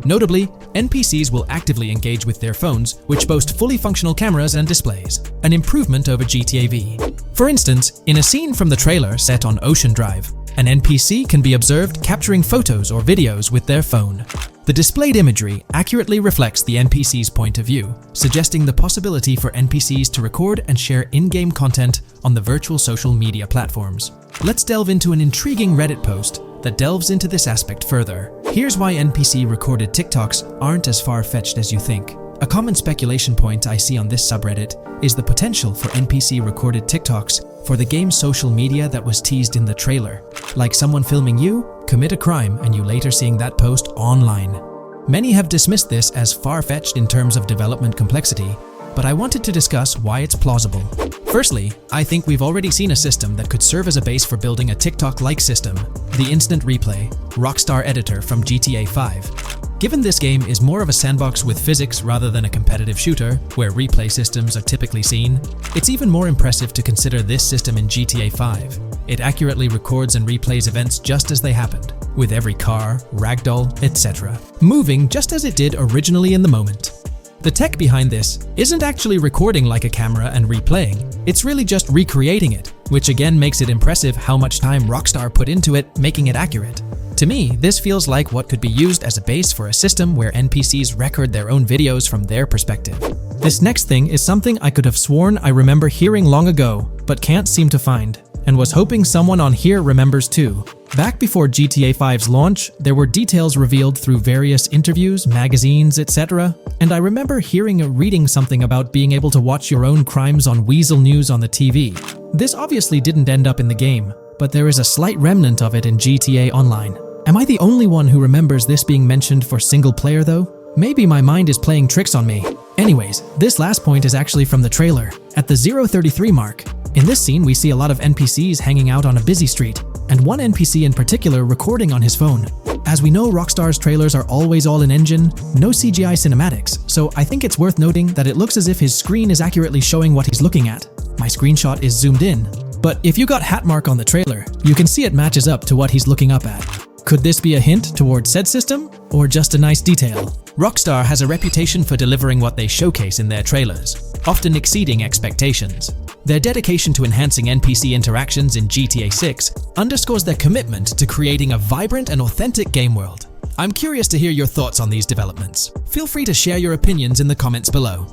A: Notably, NPCs will actively engage with their phones, which boast fully functional cameras and displays, an improvement over GTA V. For instance, in a scene from the trailer set on Ocean Drive, an NPC can be observed capturing photos or videos with their phone. The displayed imagery accurately reflects the NPC's point of view, suggesting the possibility for NPCs to record and share in-game content on the virtual social media platforms. Let's delve into an intriguing Reddit post that delves into this aspect further. Here's why NPC-recorded TikToks aren't as far-fetched as you think. A common speculation point I see on this subreddit is the potential for NPC-recorded TikToks for the game's social media that was teased in the trailer, like someone filming you commit a crime and you later seeing that post online. Many have dismissed this as far-fetched in terms of development complexity, but I wanted to discuss why it's plausible. Firstly, I think we've already seen a system that could serve as a base for building a TikTok-like system, the Instant Replay, Rockstar Editor from GTA 5. Given this game is more of a sandbox with physics rather than a competitive shooter, where replay systems are typically seen, it's even more impressive to consider this system in GTA 5. It accurately records and replays events just as they happened, with every car, ragdoll, etc., moving just as it did originally in the moment. The tech behind this isn't actually recording like a camera and replaying, it's really just recreating it, which again makes it impressive how much time Rockstar put into it, making it accurate. To me, this feels like what could be used as a base for a system where NPCs record their own videos from their perspective. This next thing is something I could have sworn I remember hearing long ago, but can't seem to find, and was hoping someone on here remembers too. Back before GTA 5's launch, there were details revealed through various interviews, magazines, etc., and I remember hearing or reading something about being able to watch your own crimes on Weasel News on the TV. This obviously didn't end up in the game, but there is a slight remnant of it in GTA Online. Am I the only one who remembers this being mentioned for single player though? Maybe my mind is playing tricks on me. Anyways, this last point is actually from the trailer, at the 0:33 mark. In this scene, we see a lot of NPCs hanging out on a busy street, and one NPC in particular recording on his phone. As we know, Rockstar's trailers are always all in engine, no CGI cinematics, so I think it's worth noting that it looks as if his screen is accurately showing what he's looking at. My screenshot is zoomed in, but if you got Hatmark on the trailer, you can see it matches up to what he's looking up at. Could this be a hint towards said system, or just a nice detail? Rockstar has a reputation for delivering what they showcase in their trailers, often exceeding expectations. Their dedication to enhancing NPC interactions in GTA 6 underscores their commitment to creating a vibrant and authentic game world. I'm curious to hear your thoughts on these developments. Feel free to share your opinions in the comments below.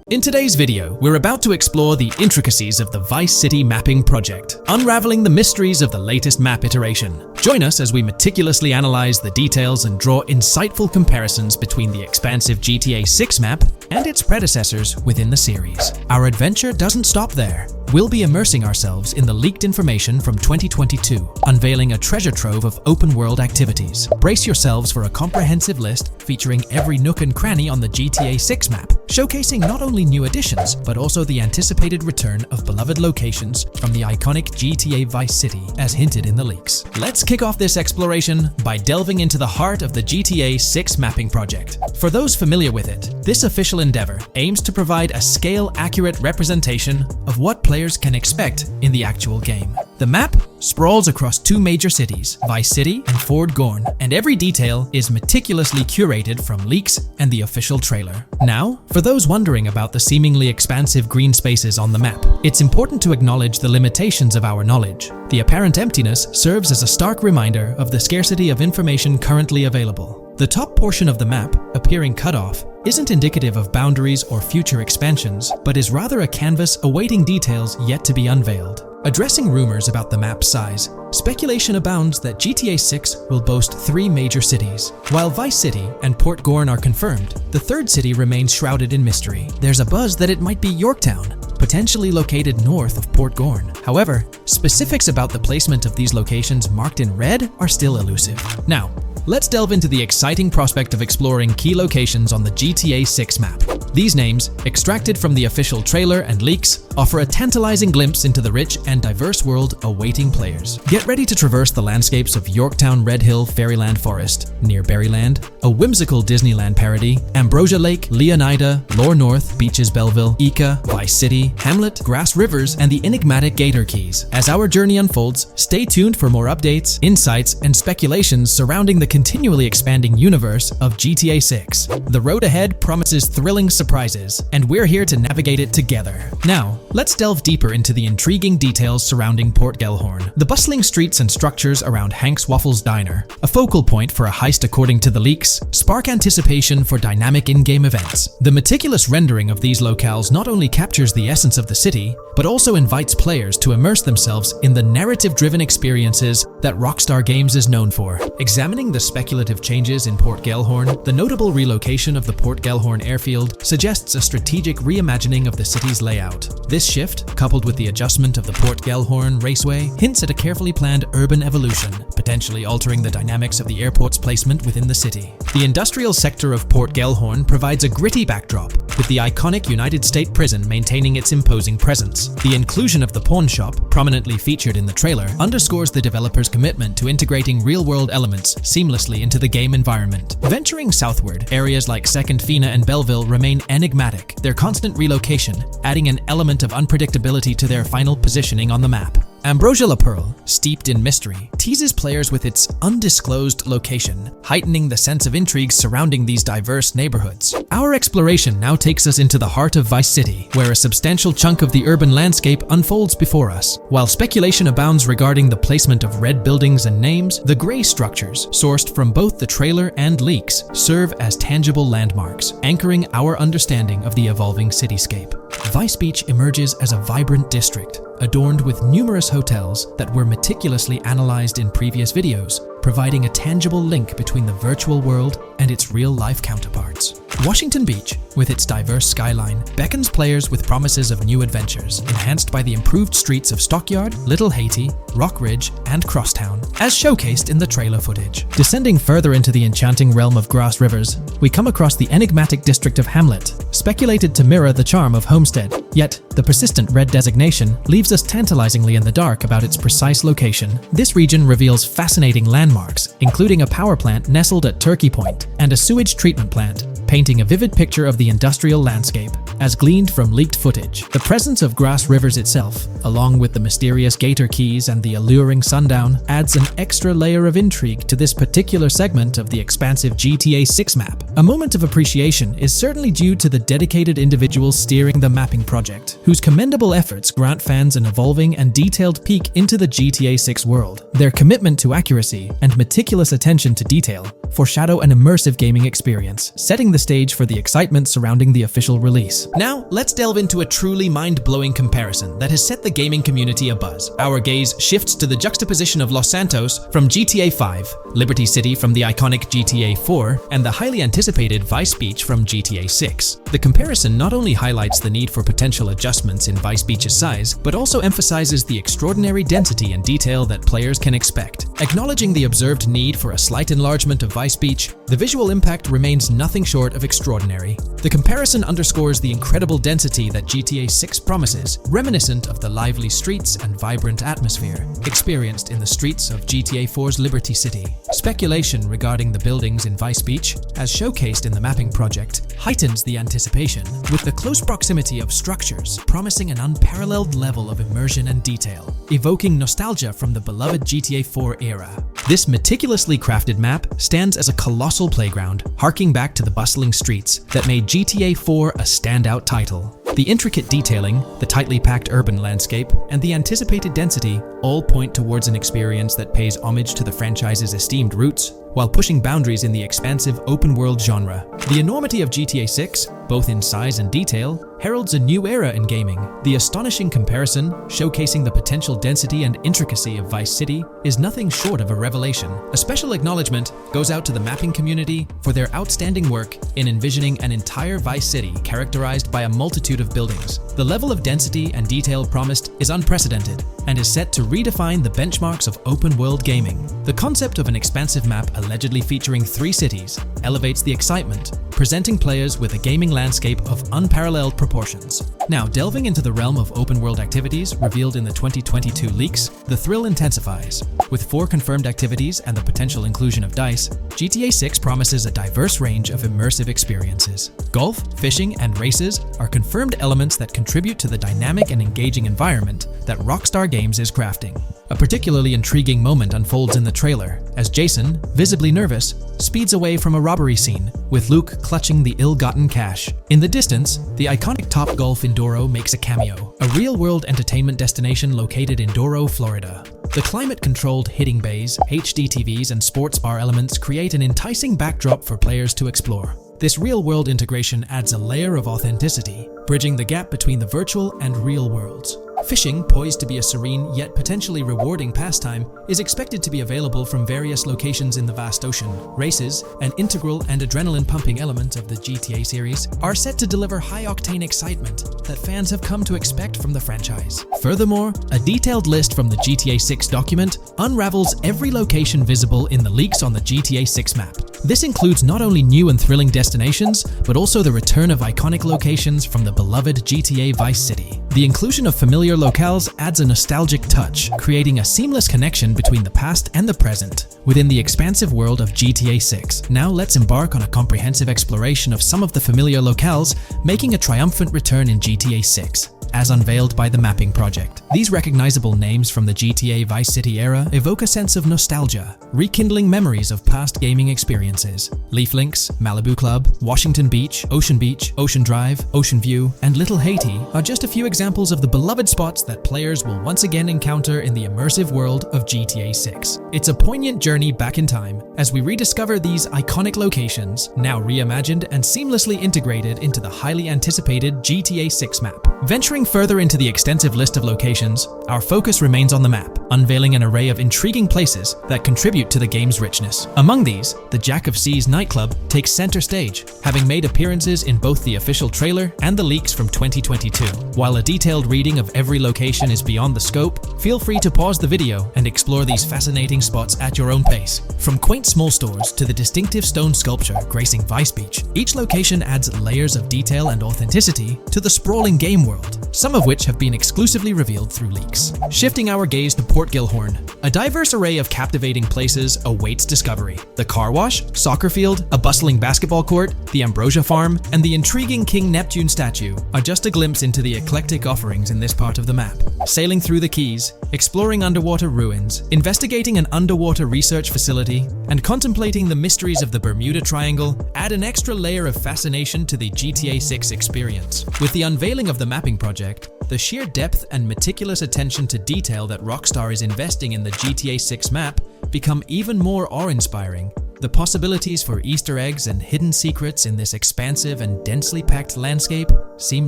A: In today's video, we're about to explore the intricacies of the Vice City mapping project, unraveling the mysteries of the latest map iteration. Join us as we meticulously analyze the details and draw insightful comparisons between the expansive GTA 6 map and its predecessors within the series. Our adventure doesn't stop there. We'll be immersing ourselves in the leaked information from 2022, unveiling a treasure trove of open-world activities. Brace yourselves for a comprehensive list featuring every nook and cranny on the GTA 6 map, showcasing not only new additions, but also the anticipated return of beloved locations from the iconic GTA Vice City, as hinted in the leaks. Let's kick off this exploration by delving into the heart of the GTA 6 mapping project. For those familiar with it, this official endeavor aims to provide a scale-accurate representation of what players can expect in the actual game. The map sprawls across two major cities, Vice City and Fort Gorn, and every detail is meticulously curated from leaks and the official trailer. Now, for those wondering about the seemingly expansive green spaces on the map, it's important to acknowledge the limitations of our knowledge. The apparent emptiness serves as a stark reminder of the scarcity of information currently available. The top portion of the map, appearing cut off, isn't indicative of boundaries or future expansions, but is rather a canvas awaiting details yet to be unveiled. Addressing rumors about the map's size, speculation abounds that GTA 6 will boast 3 major cities. While Vice City and Port Gorn are confirmed, the third city remains shrouded in mystery. There's a buzz that it might be Yorktown, potentially located north of Port Gorn. However, specifics about the placement of these locations marked in red are still elusive. Now, let's delve into the exciting prospect of exploring key locations on the GTA 6 map. These names, extracted from the official trailer and leaks, offer a tantalizing glimpse into the rich and diverse world awaiting players. Get ready to traverse the landscapes of Yorktown Red Hill Fairyland Forest, near Berryland, a whimsical Disneyland parody, Ambrosia Lake, Leonida, Lore North, Beaches Belleville, Ica, Vice City, Hamlet, Grass Rivers, and the enigmatic Gator Keys. As our journey unfolds, stay tuned for more updates, insights, and speculations surrounding the continually expanding universe of GTA 6. The road ahead promises thrilling surprises, and we're here to navigate it together. Now, let's delve deeper into the intriguing details surrounding Port Gellhorn. The bustling streets and structures around Hank's Waffles Diner, a focal point for a heist according to the leaks, spark anticipation for dynamic in-game events. The meticulous rendering of these locales not only captures the essence of the city, but also invites players to immerse themselves in the narrative-driven experiences that Rockstar Games is known for. Examining the speculative changes in Port Gellhorn, the notable relocation of the Port Gellhorn airfield suggests a strategic reimagining of the city's layout. This shift, coupled with the adjustment of the Port Gellhorn Raceway, hints at a carefully planned urban evolution, potentially altering the dynamics of the airport's placement within the city. The industrial sector of Port Gellhorn provides a gritty backdrop, with the iconic United States Prison maintaining its imposing presence. The inclusion of the pawn shop, prominently featured in the trailer, underscores the developer's commitment to integrating real-world elements seamlessly into the game environment. Venturing southward, areas like Second Fina and Belleville remain enigmatic, their constant relocation adding an element of unpredictability to their final positioning on the map. Ambrosia La Perle, steeped in mystery, teases players with its undisclosed location, heightening the sense of intrigue surrounding these diverse neighborhoods. Our exploration now takes us into the heart of Vice City, where a substantial chunk of the urban landscape unfolds before us. While speculation abounds regarding the placement of red buildings and names, the gray structures, sourced from both the trailer and leaks, serve as tangible landmarks, anchoring our understanding of the evolving cityscape. Vice Beach emerges as a vibrant district, adorned with numerous hotels that were meticulously analyzed in previous videos, providing a tangible link between the virtual world and its real-life counterparts. Washington Beach, with its diverse skyline, beckons players with promises of new adventures, enhanced by the improved streets of Stockyard, Little Haiti, Rock Ridge, and Crosstown, as showcased in the trailer footage. Descending further into the enchanting realm of Grass Rivers, we come across the enigmatic district of Hamlet, speculated to mirror the charm of Homestead. Yet, the persistent red designation leaves us tantalizingly in the dark about its precise location. This region reveals fascinating landmarks, including a power plant nestled at Turkey Point and a sewage treatment plant, painting a vivid picture of the industrial landscape, as gleaned from leaked footage. The presence of Grass Rivers itself, along with the mysterious Gator Keys and the alluring sundown, adds an extra layer of intrigue to this particular segment of the expansive GTA 6 map. A moment of appreciation is certainly due to the dedicated individuals steering the mapping project, whose commendable efforts grant fans an evolving and detailed peek into the GTA 6 world. Their commitment to accuracy and meticulous attention to detail foreshadow an immersive gaming experience, setting the stage for the excitement surrounding the official release. Now, let's delve into a truly mind-blowing comparison that has set the gaming community abuzz. Our gaze shifts to the juxtaposition of Los Santos from GTA 5, Liberty City from the iconic GTA 4, and the highly anticipated Vice Beach from GTA 6. The comparison not only highlights the need for potential adjustments in Vice Beach's size, but also emphasizes the extraordinary density and detail that players can expect. Acknowledging the observed need for a slight enlargement of Vice Beach, the visual impact remains nothing short of extraordinary. The comparison underscores the incredible density that GTA 6 promises, reminiscent of the lively streets and vibrant atmosphere experienced in the streets of GTA 4's Liberty City. Speculation regarding the buildings in Vice Beach, as showcased in the mapping project, heightens the anticipation, with the close proximity of structures promising an unparalleled level of immersion and detail, evoking nostalgia from the beloved GTA 4 era. This meticulously crafted map stands as a colossal playground, harking back to the bustling streets that made GTA 4 a standout title. The intricate detailing, the tightly packed urban landscape, and the anticipated density all point towards an experience that pays homage to the franchise's esteemed roots, while pushing boundaries in the expansive open-world genre. The enormity of GTA 6, both in size and detail, heralds a new era in gaming. The astonishing comparison, showcasing the potential density and intricacy of Vice City, is nothing short of a revelation. A special acknowledgement goes out to the mapping community for their outstanding work in envisioning an entire Vice City characterized by a multitude of buildings. The level of density and detail promised is unprecedented and is set to redefine the benchmarks of open-world gaming. The concept of an expansive map allegedly featuring 3 cities elevates the excitement, presenting players with a gaming landscape of unparalleled proportions. Now, delving into the realm of open-world activities revealed in the 2022 leaks, the thrill intensifies. With 4 confirmed activities and the potential inclusion of DICE, GTA 6 promises a diverse range of immersive experiences. Golf, fishing, and races are confirmed elements that contribute to the dynamic and engaging environment that Rockstar Games is crafting. A particularly intriguing moment unfolds in the trailer, as Jason, visibly nervous, speeds away from a robbery scene, with Luke clutching the ill-gotten cash. In the distance, the iconic Topgolf in Doro makes a cameo, a real-world entertainment destination located in Doro, Florida. The climate-controlled hitting bays, HD TVs, and sports bar elements create an enticing backdrop for players to explore. This real-world integration adds a layer of authenticity, bridging the gap between the virtual and real worlds. Fishing, poised to be a serene yet potentially rewarding pastime, is expected to be available from various locations in the vast ocean. Races, an integral and adrenaline-pumping element of the GTA series, are set to deliver high-octane excitement that fans have come to expect from the franchise. Furthermore, a detailed list from the GTA 6 document unravels every location visible in the leaks on the GTA 6 map. This includes not only new and thrilling destinations, but also the return of iconic locations from the beloved GTA Vice City. The inclusion of familiar locales adds a nostalgic touch, creating a seamless connection between the past and the present within the expansive world of GTA 6. Now let's embark on a comprehensive exploration of some of the familiar locales, making a triumphant return in GTA 6. As unveiled by the Mapping Project. These recognizable names from the GTA Vice City era evoke a sense of nostalgia, rekindling memories of past gaming experiences. Leaf Links, Malibu Club, Washington Beach, Ocean Drive, Ocean View, and Little Haiti are just a few examples of the beloved spots that players will once again encounter in the immersive world of GTA 6. It's a poignant journey back in time as we rediscover these iconic locations, now reimagined and seamlessly integrated into the highly anticipated GTA 6 map. Venturing further into the extensive list of locations, our focus remains on the map, unveiling an array of intriguing places that contribute to the game's richness. Among these, the Jack of Seas nightclub takes center stage, having made appearances in both the official trailer and the leaks from 2022. While a detailed reading of every location is beyond the scope, feel free to pause the video and explore these fascinating spots at your own pace. From quaint small stores to the distinctive stone sculpture gracing Vice Beach, each location adds layers of detail and authenticity to the sprawling game world, some of which have been exclusively revealed through leaks. Shifting our gaze to Port Gilhorn, a diverse array of captivating places awaits discovery. The car wash, soccer field, a bustling basketball court, the Ambrosia Farm, and the intriguing King Neptune statue are just a glimpse into the eclectic offerings in this part of the map. Sailing through the Keys, exploring underwater ruins, investigating an underwater research facility, and contemplating the mysteries of the Bermuda Triangle add an extra layer of fascination to the GTA 6 experience. With the unveiling of the Mapping Project, the sheer depth and meticulous attention to detail that Rockstar is investing in the GTA 6 map become even more awe-inspiring. The possibilities for Easter eggs and hidden secrets in this expansive and densely packed landscape seem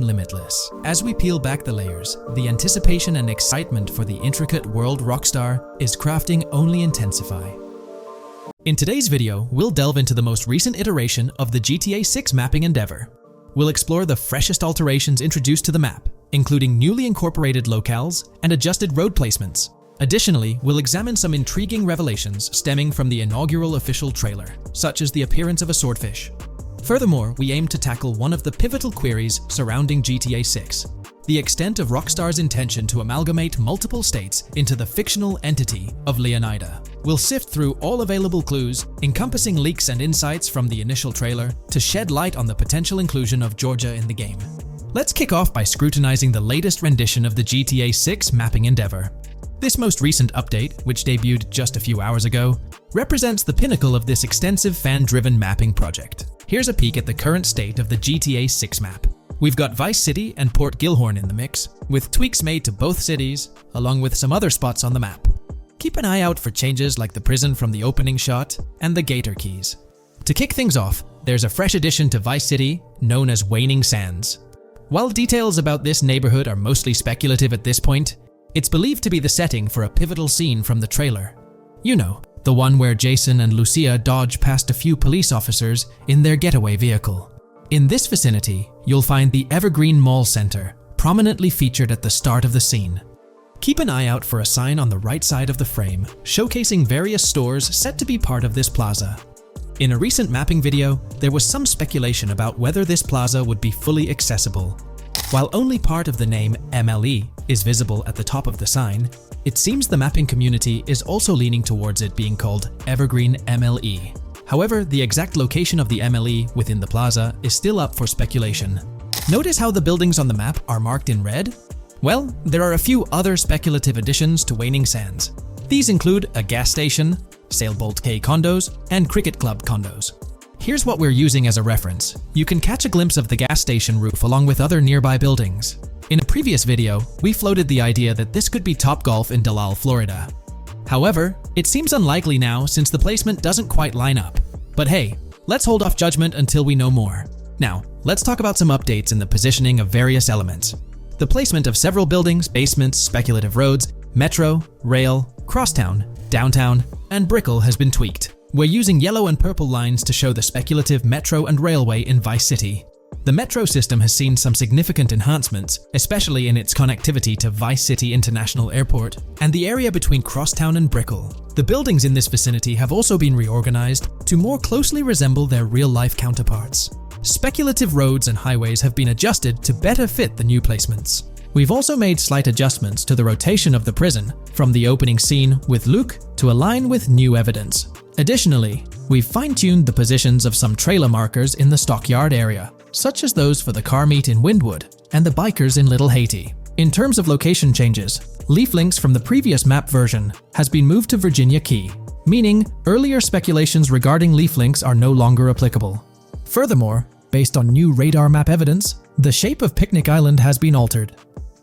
A: limitless. As we peel back the layers, the anticipation and excitement for the intricate world Rockstar is crafting only intensify. In today's video, we'll delve into the most recent iteration of the GTA 6 mapping endeavor. We'll explore the freshest alterations introduced to the map, including newly incorporated locales and adjusted road placements. Additionally, we'll examine some intriguing revelations stemming from the inaugural official trailer, such as the appearance of a swordfish. Furthermore, we aim to tackle one of the pivotal queries surrounding GTA 6, the extent of Rockstar's intention to amalgamate multiple states into the fictional entity of Leonida. We'll sift through all available clues, encompassing leaks and insights from the initial trailer, to shed light on the potential inclusion of Georgia in the game. Let's kick off by scrutinizing the latest rendition of the GTA 6 mapping endeavor. This most recent update, which debuted just a few hours ago, represents the pinnacle of this extensive fan-driven mapping project. Here's a peek at the current state of the GTA 6 map. We've got Vice City and Port Gilhorn in the mix, with tweaks made to both cities, along with some other spots on the map. Keep an eye out for changes like the prison from the opening shot and the Gator Keys. To kick things off, there's a fresh addition to Vice City known as Waning Sands. While details about this neighborhood are mostly speculative at this point, it's believed to be the setting for a pivotal scene from the trailer. You know, the one where Jason and Lucia dodge past a few police officers in their getaway vehicle. In this vicinity, you'll find the Evergreen Mall Center, prominently featured at the start of the scene. Keep an eye out for a sign on the right side of the frame, showcasing various stores set to be part of this plaza. In a recent mapping video, there was some speculation about whether this plaza would be fully accessible. While only part of the name MLE is visible at the top of the sign, it seems the mapping community is also leaning towards it being called Evergreen MLE. However, the exact location of the MLE within the plaza is still up for speculation. Notice how the buildings on the map are marked in red? Well, there are a few other speculative additions to Waning Sands. These include a gas station, Sailbolt K condos, and Cricket Club condos. Here's what we're using as a reference. You can catch a glimpse of the gas station roof along with other nearby buildings. In a previous video, we floated the idea that this could be Topgolf in Dalal, Florida. However, it seems unlikely now since the placement doesn't quite line up. But hey, let's hold off judgment until we know more. Now, let's talk about some updates in the positioning of various elements. The placement of several buildings, basements, speculative roads, metro, rail, crosstown, downtown, and Brickell has been tweaked. We're using yellow and purple lines to show the speculative metro and railway in Vice City. The metro system has seen some significant enhancements, especially in its connectivity to Vice City International Airport and the area between Crosstown and Brickell. The buildings in this vicinity have also been reorganized to more closely resemble their real-life counterparts. Speculative roads and highways have been adjusted to better fit the new placements. We've also made slight adjustments to the rotation of the prison from the opening scene with Luke to align with new evidence. Additionally, we've fine-tuned the positions of some trailer markers in the stockyard area, such as those for the car meet in Windwood and the bikers in Little Haiti. In terms of location changes, leaf links from the previous map version has been moved to Virginia Key, meaning earlier speculations regarding leaf links are no longer applicable. Furthermore, based on new radar map evidence, the shape of Picnic Island has been altered.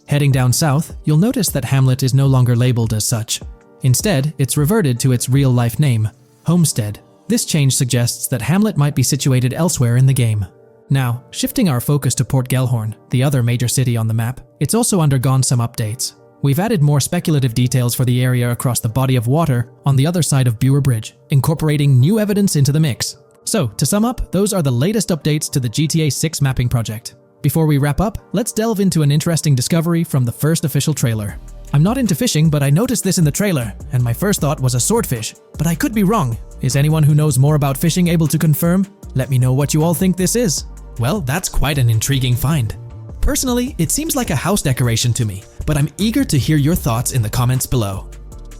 A: Heading down south, you'll notice that Hamlet is no longer labeled as such. Instead, it's reverted to its real-life name, Homestead. This change suggests that Hamlet might be situated elsewhere in the game. Now, shifting our focus to Port Gellhorn, the other major city on the map, it's also undergone some updates. We've added more speculative details for the area across the body of water on the other side of Bure Bridge, incorporating new evidence into the mix. So, to sum up, those are the latest updates to the GTA 6 mapping project. Before we wrap up, let's delve into an interesting discovery from the first official trailer. I'm not into fishing, but I noticed this in the trailer, and my first thought was a swordfish. But I could be wrong. Is anyone who knows more about fishing able to confirm? Let me know what you all think this is. Well, that's quite an intriguing find. Personally, it seems like a house decoration to me, but I'm eager to hear your thoughts in the comments below.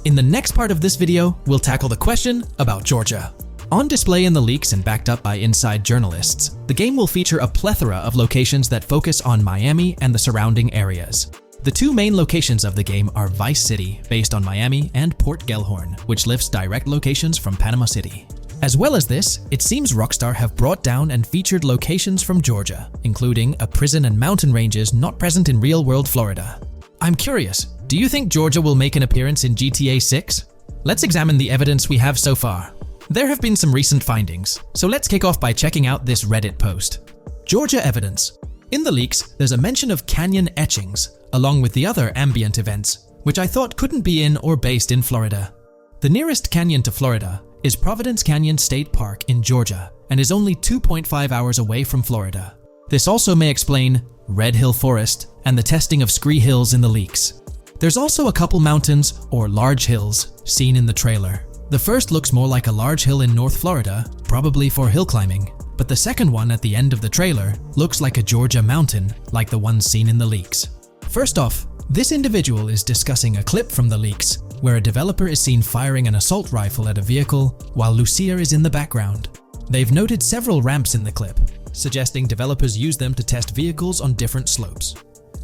A: In the next part of this video, we'll tackle the question about Georgia. On display in the leaks and backed up by inside journalists, the game will feature a plethora of locations that focus on Miami and the surrounding areas. The two main locations of the game are Vice City, based on Miami, and Port Gellhorn, which lifts direct locations from Panama City. As well as this, it seems Rockstar have brought down and featured locations from Georgia, including a prison and mountain ranges not present in real-world Florida. I'm curious, do you think Georgia will make an appearance in GTA 6? Let's examine the evidence we have so far. There have been some recent findings, so let's kick off by checking out this Reddit post. Georgia evidence. In the leaks, there's a mention of canyon etchings, along with the other ambient events, which I thought couldn't be in or based in Florida. The nearest canyon to Florida is Providence Canyon State Park in Georgia and is only 2.5 hours away from Florida. This also may explain Red Hill Forest and the testing of Scree Hills in the leaks. There's also a couple mountains or large hills seen in the trailer. The first looks more like a large hill in North Florida, probably for hill climbing, but the second one at the end of the trailer looks like a Georgia mountain, like the ones seen in the leaks. First off, this individual is discussing a clip from the leaks where a developer is seen firing an assault rifle at a vehicle while Lucia is in the background. They've noted several ramps in the clip, suggesting developers use them to test vehicles on different slopes.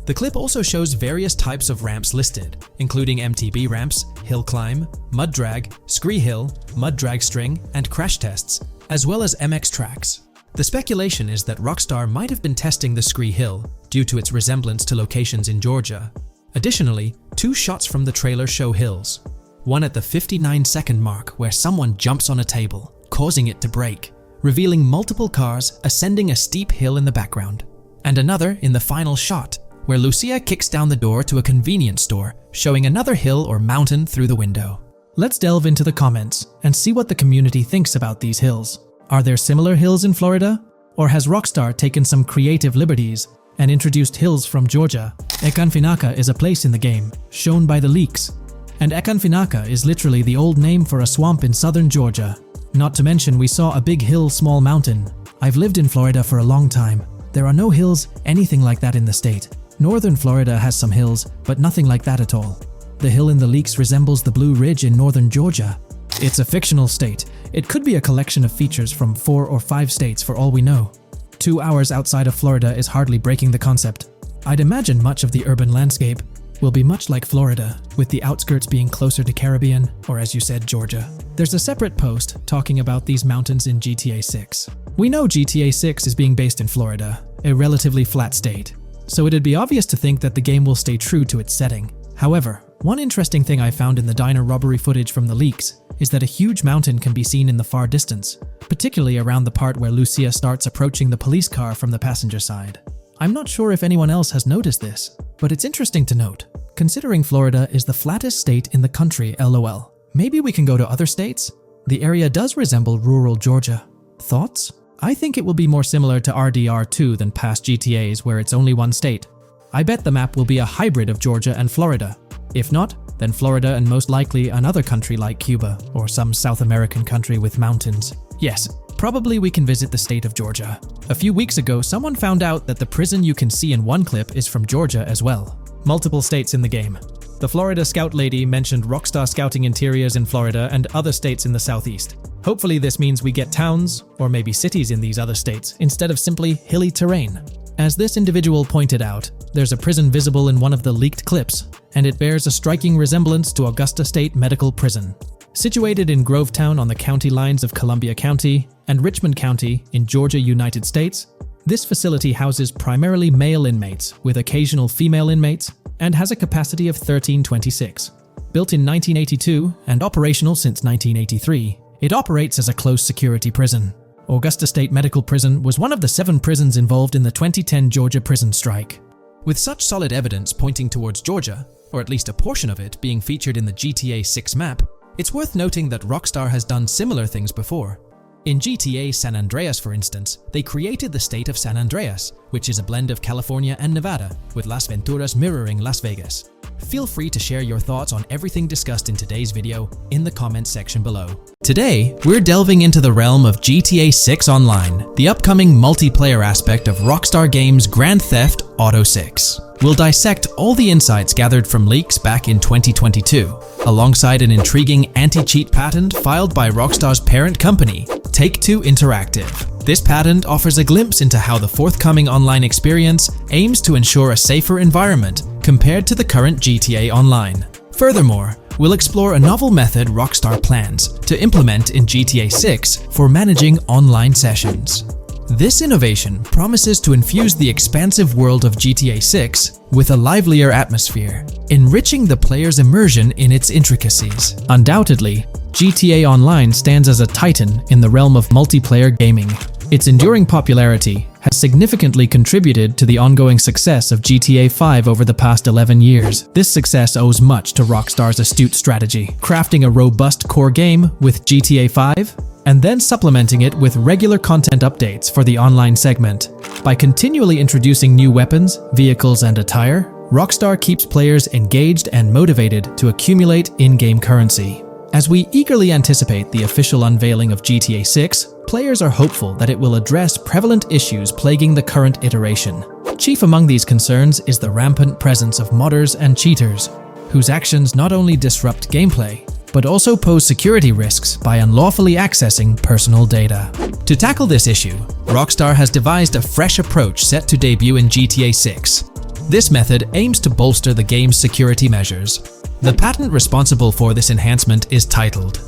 A: The clip also shows various types of ramps listed, including MTB ramps, hill climb, mud drag, Scree Hill, mud drag string, and crash tests, as well as MX tracks. The speculation is that Rockstar might have been testing the Scree Hill due to its resemblance to locations in Georgia. Additionally, two shots from the trailer show hills. One at the 59-second mark where someone jumps on a table, causing it to break, revealing multiple cars ascending a steep hill in the background. And another in the final shot, where Lucia kicks down the door to a convenience store, showing another hill or mountain through the window. Let's delve into the comments and see what the community thinks about these hills. Are there similar hills in Florida? Or has Rockstar taken some creative liberties and introduced hills from Georgia? Ekanfinaka is a place in the game, shown by the leaks. And Ekanfinaka is literally the old name for a swamp in southern Georgia. Not to mention we saw a big hill, small mountain. I've lived in Florida for a long time. There are no hills, anything like that in the state. Northern Florida has some hills, but nothing like that at all. The hill in the leaks resembles the Blue Ridge in northern Georgia. It's a fictional state. It could be a collection of features from 4 or 5 states for all we know. 2 hours outside of Florida is hardly breaking the concept. I'd imagine much of the urban landscape will be much like Florida, with the outskirts being closer to Caribbean, or as you said, Georgia. There's a separate post talking about these mountains in GTA 6. We know GTA 6 is being based in Florida, a relatively flat state, so it'd be obvious to think that the game will stay true to its setting. However, one interesting thing I found in the diner robbery footage from the leaks is that a huge mountain can be seen in the far distance, particularly around the part where Lucia starts approaching the police car from the passenger side. I'm not sure if anyone else has noticed this, but it's interesting to note, considering Florida is the flattest state in the country, LOL. Maybe we can go to other states? The area does resemble rural Georgia. Thoughts? I think it will be more similar to RDR2 than past GTAs where it's only one state. I bet the map will be a hybrid of Georgia and Florida. If not, then Florida and most likely another country like Cuba or some South American country with mountains. Yes, probably we can visit the state of Georgia. A few weeks ago, someone found out that the prison you can see in one clip is from Georgia as well. Multiple states in the game. The Florida Scout lady mentioned Rockstar Scouting interiors in Florida and other states in the southeast. Hopefully this means we get towns, or maybe cities in these other states, instead of simply hilly terrain. As this individual pointed out, there's a prison visible in one of the leaked clips, and it bears a striking resemblance to Augusta State Medical Prison. Situated in Grovetown on the county lines of Columbia County and Richmond County in Georgia, United States, this facility houses primarily male inmates with occasional female inmates and has a capacity of 1326. Built in 1982 and operational since 1983, it operates as a close security prison. Augusta State Medical Prison was one of the 7 prisons involved in the 2010 Georgia prison strike. With such solid evidence pointing towards Georgia, or at least a portion of it being featured in the GTA 6 map, it's worth noting that Rockstar has done similar things before. In GTA San Andreas, for instance, they created the state of San Andreas, which is a blend of California and Nevada, with Las Venturas mirroring Las Vegas. Feel free to share your thoughts on everything discussed in today's video in the comments section below. Today, we're delving into the realm of GTA 6 Online, the upcoming multiplayer aspect of Rockstar Games' Grand Theft Auto 6. We'll dissect all the insights gathered from leaks back in 2022, alongside an intriguing anti-cheat patent filed by Rockstar's parent company, Take-Two Interactive. This patent offers a glimpse into how the forthcoming online experience aims to ensure a safer environment compared to the current GTA Online. Furthermore, we'll explore a novel method Rockstar plans to implement in GTA 6 for managing online sessions. This innovation promises to infuse the expansive world of GTA 6 with a livelier atmosphere, enriching the player's immersion in its intricacies. Undoubtedly, GTA Online stands as a titan in the realm of multiplayer gaming. Its enduring popularity has significantly contributed to the ongoing success of GTA 5 over the past 11 years. This success owes much to Rockstar's astute strategy, crafting a robust core game with GTA 5 and then supplementing it with regular content updates for the online segment. By continually introducing new weapons, vehicles, and attire, Rockstar keeps players engaged and motivated to accumulate in-game currency. As we eagerly anticipate the official unveiling of GTA 6, players are hopeful that it will address prevalent issues plaguing the current iteration. Chief among these concerns is the rampant presence of modders and cheaters, whose actions not only disrupt gameplay, but also pose security risks by unlawfully accessing personal data. To tackle this issue, Rockstar has devised a fresh approach set to debut in GTA 6. This method aims to bolster the game's security measures. The patent responsible for this enhancement is titled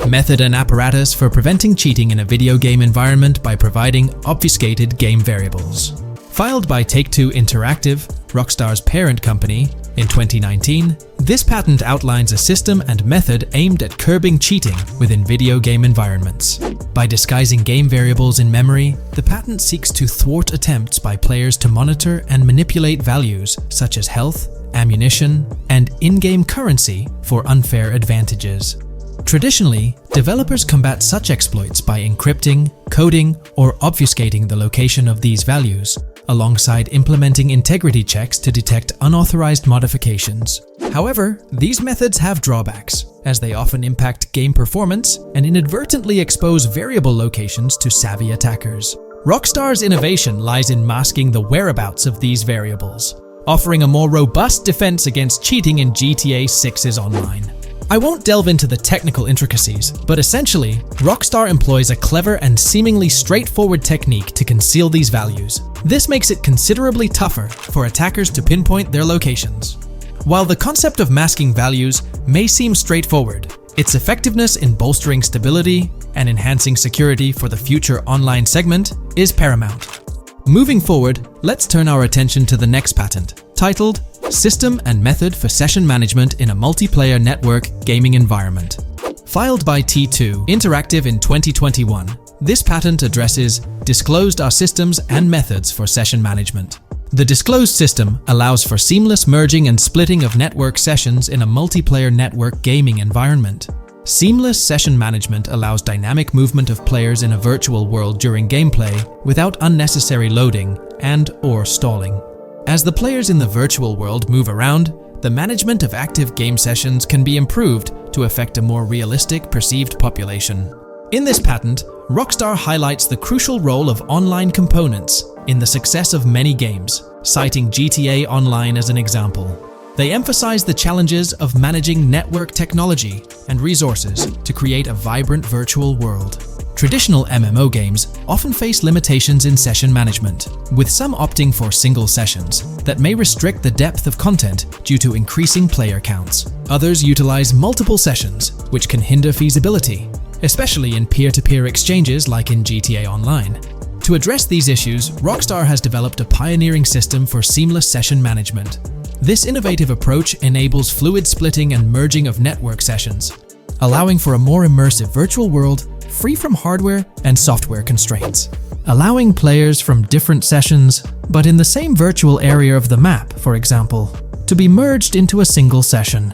A: Method and Apparatus for Preventing Cheating in a Video Game Environment by Providing Obfuscated Game Variables. Filed by Take-Two Interactive, Rockstar's parent company, in 2019, this patent outlines a system and method aimed at curbing cheating within video game environments. By disguising game variables in memory, the patent seeks to thwart attempts by players to monitor and manipulate values such as health, ammunition, and in-game currency for unfair advantages. Traditionally, developers combat such exploits by encrypting, coding, or obfuscating the location of these values, alongside implementing integrity checks to detect unauthorized modifications. However, these methods have drawbacks, as they often impact game performance and inadvertently expose variable locations to savvy attackers. Rockstar's innovation lies in masking the whereabouts of these variables, offering a more robust defense against cheating in GTA 6's online. I won't delve into the technical intricacies, but essentially, Rockstar employs a clever and seemingly straightforward technique to conceal these values. This makes it considerably tougher for attackers to pinpoint their locations. While the concept of masking values may seem straightforward, its effectiveness in bolstering stability and enhancing security for the future online segment is paramount. Moving forward, let's turn our attention to the next patent, titled System and Method for Session Management in a Multiplayer Network Gaming Environment. Filed by T2 Interactive in 2021, this patent addresses disclosed are systems and methods for session management. The disclosed system allows for seamless merging and splitting of network sessions in a multiplayer network gaming environment. Seamless session management allows dynamic movement of players in a virtual world during gameplay without unnecessary loading and/or stalling. As the players in the virtual world move around, the management of active game sessions can be improved to affect a more realistic perceived population. In this patent, Rockstar highlights the crucial role of online components in the success of many games, citing GTA Online as an example. They emphasize the challenges of managing network technology and resources to create a vibrant virtual world. Traditional MMO games often face limitations in session management, with some opting for single sessions that may restrict the depth of content due to increasing player counts. Others utilize multiple sessions, which can hinder feasibility, especially in peer-to-peer exchanges like in GTA Online. To address these issues, Rockstar has developed a pioneering system for seamless session management. This innovative approach enables fluid splitting and merging of network sessions, allowing for a more immersive virtual world free from hardware and software constraints. Allowing players from different sessions, but in the same virtual area of the map, for example, to be merged into a single session.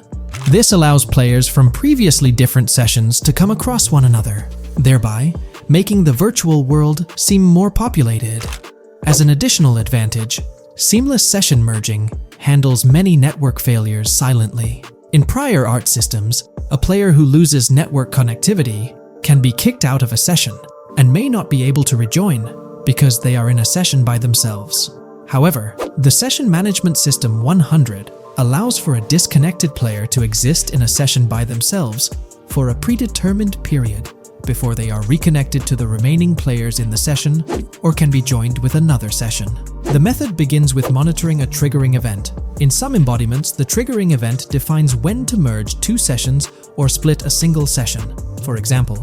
A: This allows players from previously different sessions to come across one another, thereby making the virtual world seem more populated. As an additional advantage, seamless session merging handles many network failures silently. In prior art systems, a player who loses network connectivity can be kicked out of a session and may not be able to rejoin because they are in a session by themselves. However, the Session Management System 100 allows for a disconnected player to exist in a session by themselves for a predetermined period before they are reconnected to the remaining players in the session or can be joined with another session. The method begins with monitoring a triggering event. In some embodiments, the triggering event defines when to merge two sessions or split a single session. For example,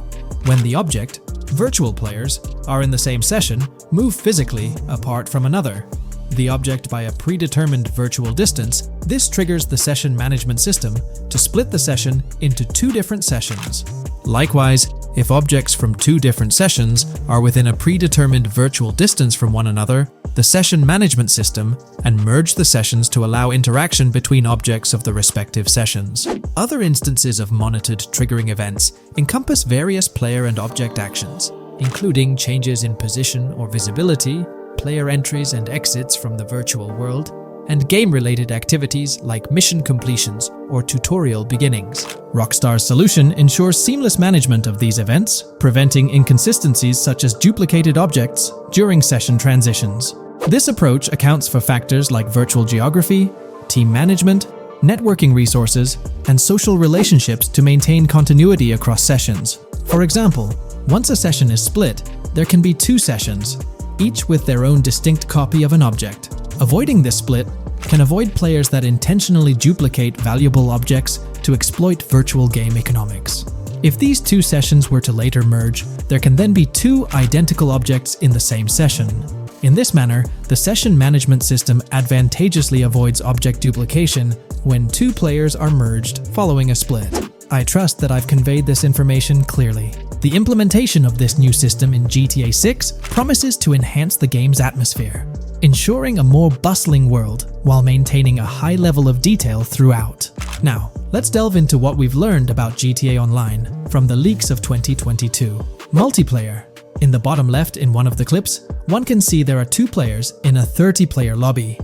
A: when the object, virtual players, are in the same session, move physically apart from another, the object by a predetermined virtual distance, this triggers the session management system to split the session into two different sessions. Likewise, if objects from two different sessions are within a predetermined virtual distance from one another, the session management system and merge the sessions to allow interaction between objects of the respective sessions. Other instances of monitored triggering events encompass various player and object actions, including changes in position or visibility, player entries and exits from the virtual world, and game-related activities like mission completions or tutorial beginnings. Rockstar's solution ensures seamless management of these events, preventing inconsistencies such as duplicated objects during session transitions. This approach accounts for factors like virtual geography, team management, networking resources, and social relationships to maintain continuity across sessions. For example, once a session is split, there can be two sessions, each with their own distinct copy of an object. Avoiding this split can avoid players that intentionally duplicate valuable objects to exploit virtual game economics. If these two sessions were to later merge, there can then be two identical objects in the same session. In this manner, the session management system advantageously avoids object duplication when two players are merged following a split. I trust that I've conveyed this information clearly. The implementation of this new system in GTA 6 promises to enhance the game's atmosphere, ensuring a more bustling world while maintaining a high level of detail throughout. Now, let's delve into what we've learned about GTA Online from the leaks of 2022. Multiplayer. In the bottom left in one of the clips, one can see there are two players in a 30-player lobby.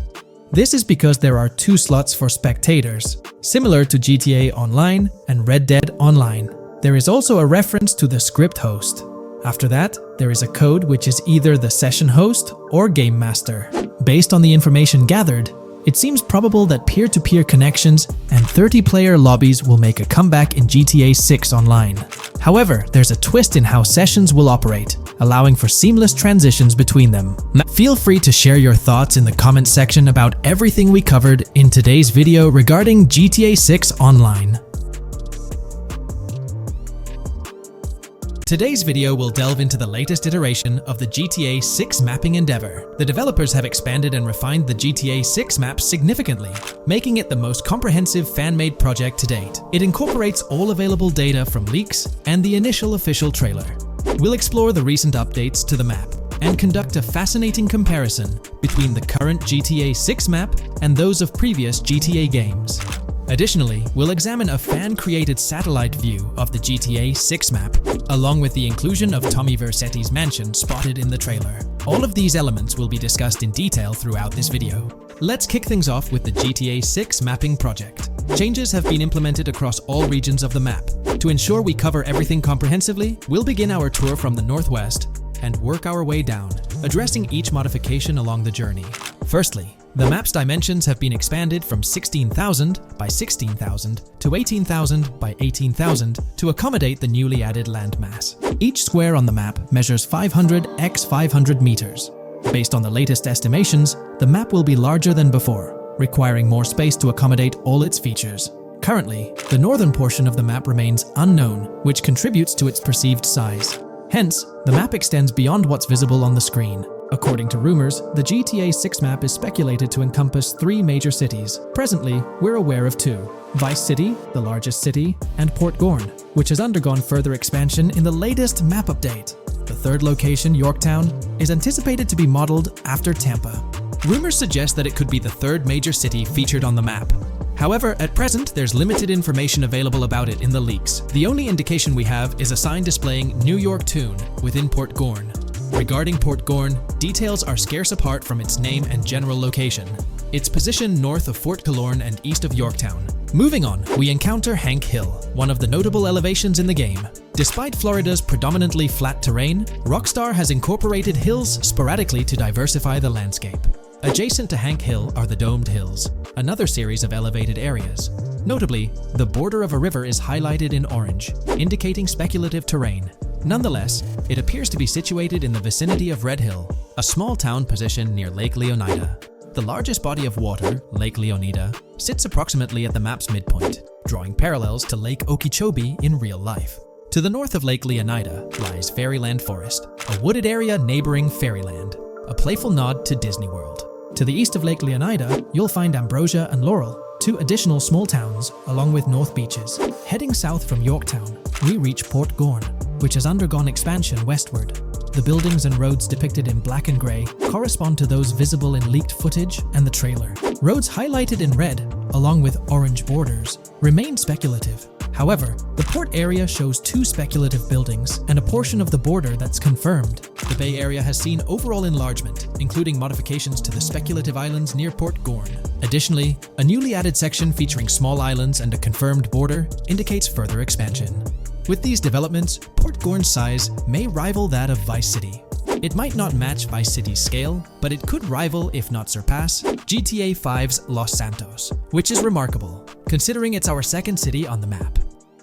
A: This is because there are two slots for spectators, similar to GTA Online and Red Dead Online. There is also a reference to the script host. After that, there is a code which is either the session host or game master. Based on the information gathered, it seems probable that peer-to-peer connections and 30-player lobbies will make a comeback in GTA 6 Online. However, there's a twist in how sessions will operate, allowing for seamless transitions between them. Feel free to share your thoughts in the comment section about everything we covered in today's video regarding GTA 6 Online. Today's video will delve into the latest iteration of the GTA 6 mapping endeavor. The developers have expanded and refined the GTA 6 map significantly, making it the most comprehensive fan-made project to date. It incorporates all available data from leaks and the initial official trailer. We'll explore the recent updates to the map, and conduct a fascinating comparison between the current GTA 6 map and those of previous GTA games. Additionally, we'll examine a fan-created satellite view of the GTA 6 map, along with the inclusion of Tommy Vercetti's mansion spotted in the trailer. All of these elements will be discussed in detail throughout this video. Let's kick things off with the GTA 6 mapping project. Changes have been implemented across all regions of the map. To ensure we cover everything comprehensively, we'll begin our tour from the northwest and work our way down, addressing each modification along the journey. Firstly, the map's dimensions have been expanded from 16,000 by 16,000 to 18,000 by 18,000 to accommodate the newly added landmass. Each square on the map measures 500 x 500 meters. Based on the latest estimations, the map will be larger than before, requiring more space to accommodate all its features. Currently, the northern portion of the map remains unknown, which contributes to its perceived size. Hence, the map extends beyond what's visible on the screen. According to rumors, the GTA 6 map is speculated to encompass 3 major cities. Presently, we're aware of 2. Vice City, the largest city, and Port Gorn, which has undergone further expansion in the latest map update. The third location, Yorktown, is anticipated to be modeled after Tampa. Rumors suggest that it could be the third major city featured on the map. However, at present, there's limited information available about it in the leaks. The only indication we have is a sign displaying New York Tune within Port Gorn. Regarding Port Gorn, details are scarce apart from its name and general location. It's positioned north of Fort Killorn and east of Yorktown. Moving on, we encounter Hank Hill, one of the notable elevations in the game. Despite Florida's predominantly flat terrain, Rockstar has incorporated hills sporadically to diversify the landscape. Adjacent to Hank Hill are the Domed Hills, another series of elevated areas. Notably, the border of a river is highlighted in orange, indicating speculative terrain. Nonetheless, it appears to be situated in the vicinity of Red Hill, a small town positioned near Lake Leonida. The largest body of water, Lake Leonida, sits approximately at the map's midpoint, drawing parallels to Lake Okeechobee in real life. To the north of Lake Leonida lies Fairyland Forest, a wooded area neighboring Fairyland, a playful nod to Disney World. To the east of Lake Leonida, you'll find Ambrosia and Laurel, 2 additional small towns, along with North Beaches. Heading south from Yorktown, we reach Port Gorn, which has undergone expansion westward. The buildings and roads depicted in black and grey correspond to those visible in leaked footage and the trailer. Roads highlighted in red, along with orange borders, remain speculative. However, the port area shows 2 speculative buildings and a portion of the border that's confirmed. The Bay Area has seen overall enlargement, including modifications to the speculative islands near Port Gorn. Additionally, a newly added section featuring small islands and a confirmed border indicates further expansion. With these developments, Port Gorn's size may rival that of Vice City. It might not match Vice City's scale, but it could rival, if not surpass, GTA 5's Los Santos, which is remarkable, considering it's our second city on the map.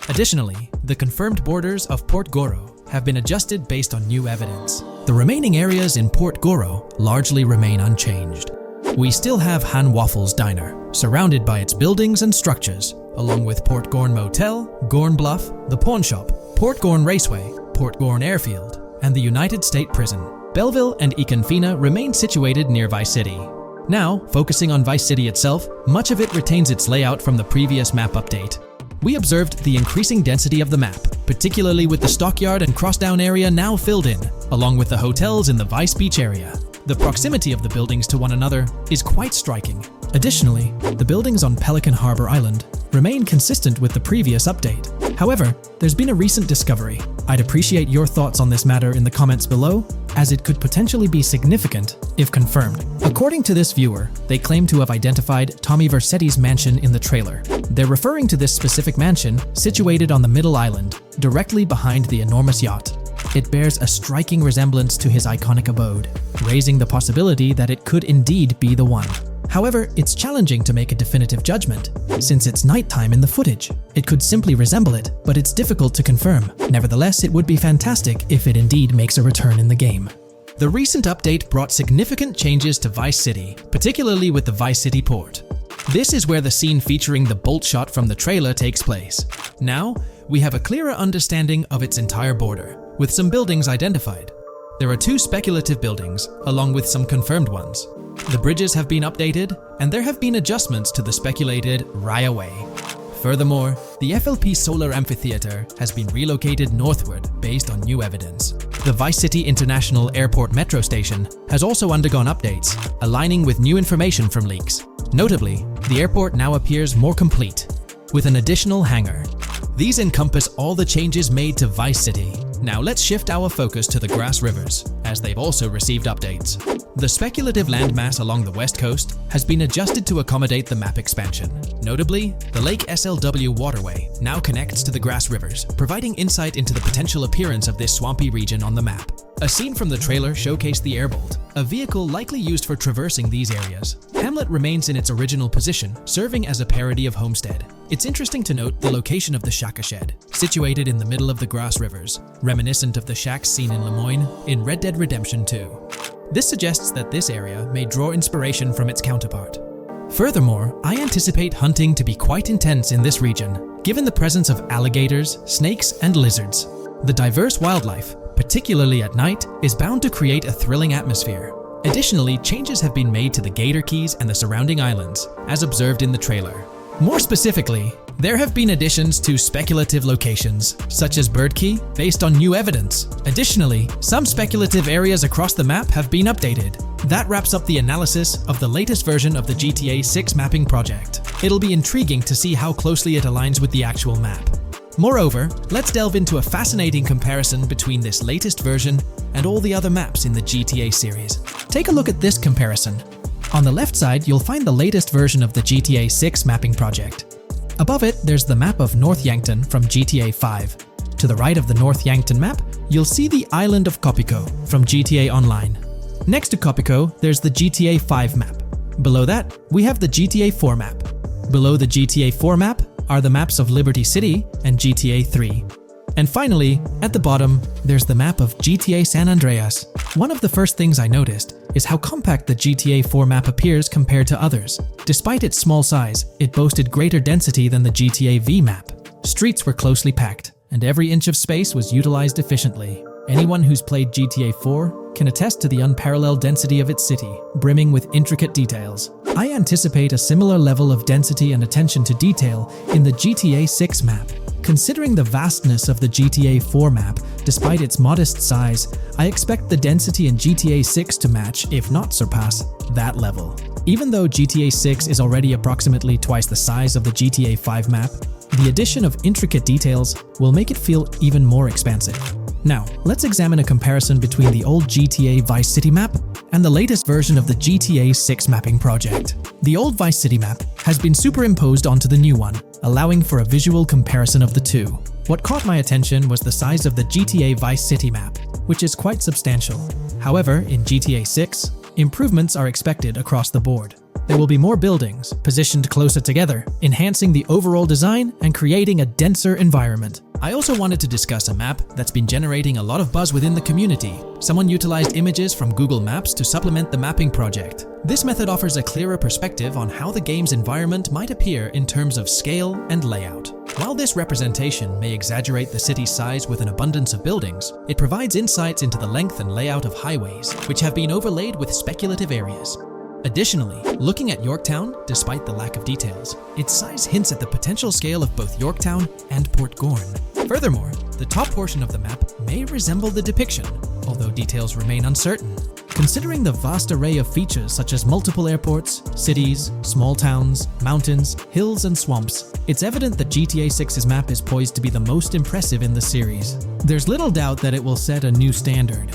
A: Additionally, the confirmed borders of Port Goro have been adjusted based on new evidence. The remaining areas in Port Goro largely remain unchanged. We still have Han Waffles Diner, surrounded by its buildings and structures, along with Port Gorn Motel, Gorn Bluff, the Pawn Shop, Port Gorn Raceway, Port Gorn Airfield, and the United State Prison. Belleville and Econfina remain situated near Vice City. Now, focusing on Vice City itself, much of it retains its layout from the previous map update. We observed the increasing density of the map, particularly with the Stockyard and Crossdown area now filled in, along with the hotels in the Vice Beach area. The proximity of the buildings to one another is quite striking. Additionally, the buildings on Pelican Harbor Island remain consistent with the previous update. However, there's been a recent discovery. I'd appreciate your thoughts on this matter in the comments below, as it could potentially be significant if confirmed. According to this viewer, they claim to have identified Tommy Vercetti's mansion in the trailer. They're referring to this specific mansion situated on the middle island, directly behind the enormous yacht. It bears a striking resemblance to his iconic abode, raising the possibility that it could indeed be the one. However, it's challenging to make a definitive judgment, since it's nighttime in the footage. It could simply resemble it, but it's difficult to confirm. Nevertheless, it would be fantastic if it indeed makes a return in the game. The recent update brought significant changes to Vice City, particularly with the Vice City port. This is where the scene featuring the bolt shot from the trailer takes place. Now, we have a clearer understanding of its entire border, with some buildings identified. There are 2 speculative buildings, along with some confirmed ones. The bridges have been updated, and there have been adjustments to the speculated Raya Way. Furthermore, the FLP Solar Amphitheater has been relocated northward based on new evidence. The Vice City International Airport metro station has also undergone updates, aligning with new information from leaks. Notably, the airport now appears more complete, with an additional hangar. These encompass all the changes made to Vice City. Now let's shift our focus to the Grass Rivers, as they've also received updates. The speculative landmass along the west coast has been adjusted to accommodate the map expansion. Notably, the Lake SLW waterway now connects to the Grass Rivers, providing insight into the potential appearance of this swampy region on the map. A scene from the trailer showcased the Airbolt, a vehicle likely used for traversing these areas. Hamlet remains in its original position, serving as a parody of Homestead. It's interesting to note the location of the Shaka Shed, situated in the middle of the Grass Rivers, reminiscent of the shacks seen in Lemoyne in Red Dead Redemption 2. This suggests that this area may draw inspiration from its counterpart. Furthermore, I anticipate hunting to be quite intense in this region, given the presence of alligators, snakes, and lizards. The diverse wildlife, particularly at night, is bound to create a thrilling atmosphere. Additionally, changes have been made to the Gator Keys and the surrounding islands, as observed in the trailer. More specifically, there have been additions to speculative locations, such as Bird Key, based on new evidence. Additionally, some speculative areas across the map have been updated. That wraps up the analysis of the latest version of the GTA 6 mapping project. It'll be intriguing to see how closely it aligns with the actual map. Moreover, let's delve into a fascinating comparison between this latest version and all the other maps in the GTA series. Take a look at this comparison. On the left side, you'll find the latest version of the GTA 6 mapping project. Above it, there's the map of North Yankton from GTA 5. To the right of the North Yankton map, you'll see the island of Copico from GTA Online. Next to Copico, there's the GTA 5 map. Below that, we have the GTA 4 map. Below the GTA 4 map are the maps of Liberty City and GTA 3. And finally, at the bottom, there's the map of GTA San Andreas. One of the first things I noticed is how compact the GTA 4 map appears compared to others. Despite its small size, it boasted greater density than the GTA V map. Streets were closely packed, and every inch of space was utilized efficiently. Anyone who's played GTA 4 can attest to the unparalleled density of its city, brimming with intricate details. I anticipate a similar level of density and attention to detail in the GTA 6 map. Considering the vastness of the GTA 4 map, despite its modest size, I expect the density in GTA 6 to match, if not surpass, that level. Even though GTA 6 is already approximately twice the size of the GTA 5 map, the addition of intricate details will make it feel even more expansive. Now, let's examine a comparison between the old GTA Vice City map and the latest version of the GTA 6 mapping project. The old Vice City map has been superimposed onto the new one, allowing for a visual comparison of the two. What caught my attention was the size of the GTA Vice City map, which is quite substantial. However, in GTA 6, improvements are expected across the board. There will be more buildings, positioned closer together, enhancing the overall design and creating a denser environment. I also wanted to discuss a map that's been generating a lot of buzz within the community. Someone utilized images from Google Maps to supplement the mapping project. This method offers a clearer perspective on how the game's environment might appear in terms of scale and layout. While this representation may exaggerate the city's size with an abundance of buildings, it provides insights into the length and layout of highways, which have been overlaid with speculative areas. Additionally, looking at Yorktown, despite the lack of details, its size hints at the potential scale of both Yorktown and Port Gorn. Furthermore, the top portion of the map may resemble the depiction, although details remain uncertain. Considering the vast array of features such as multiple airports, cities, small towns, mountains, hills, and swamps, it's evident that GTA 6's map is poised to be the most impressive in the series. There's little doubt that it will set a new standard,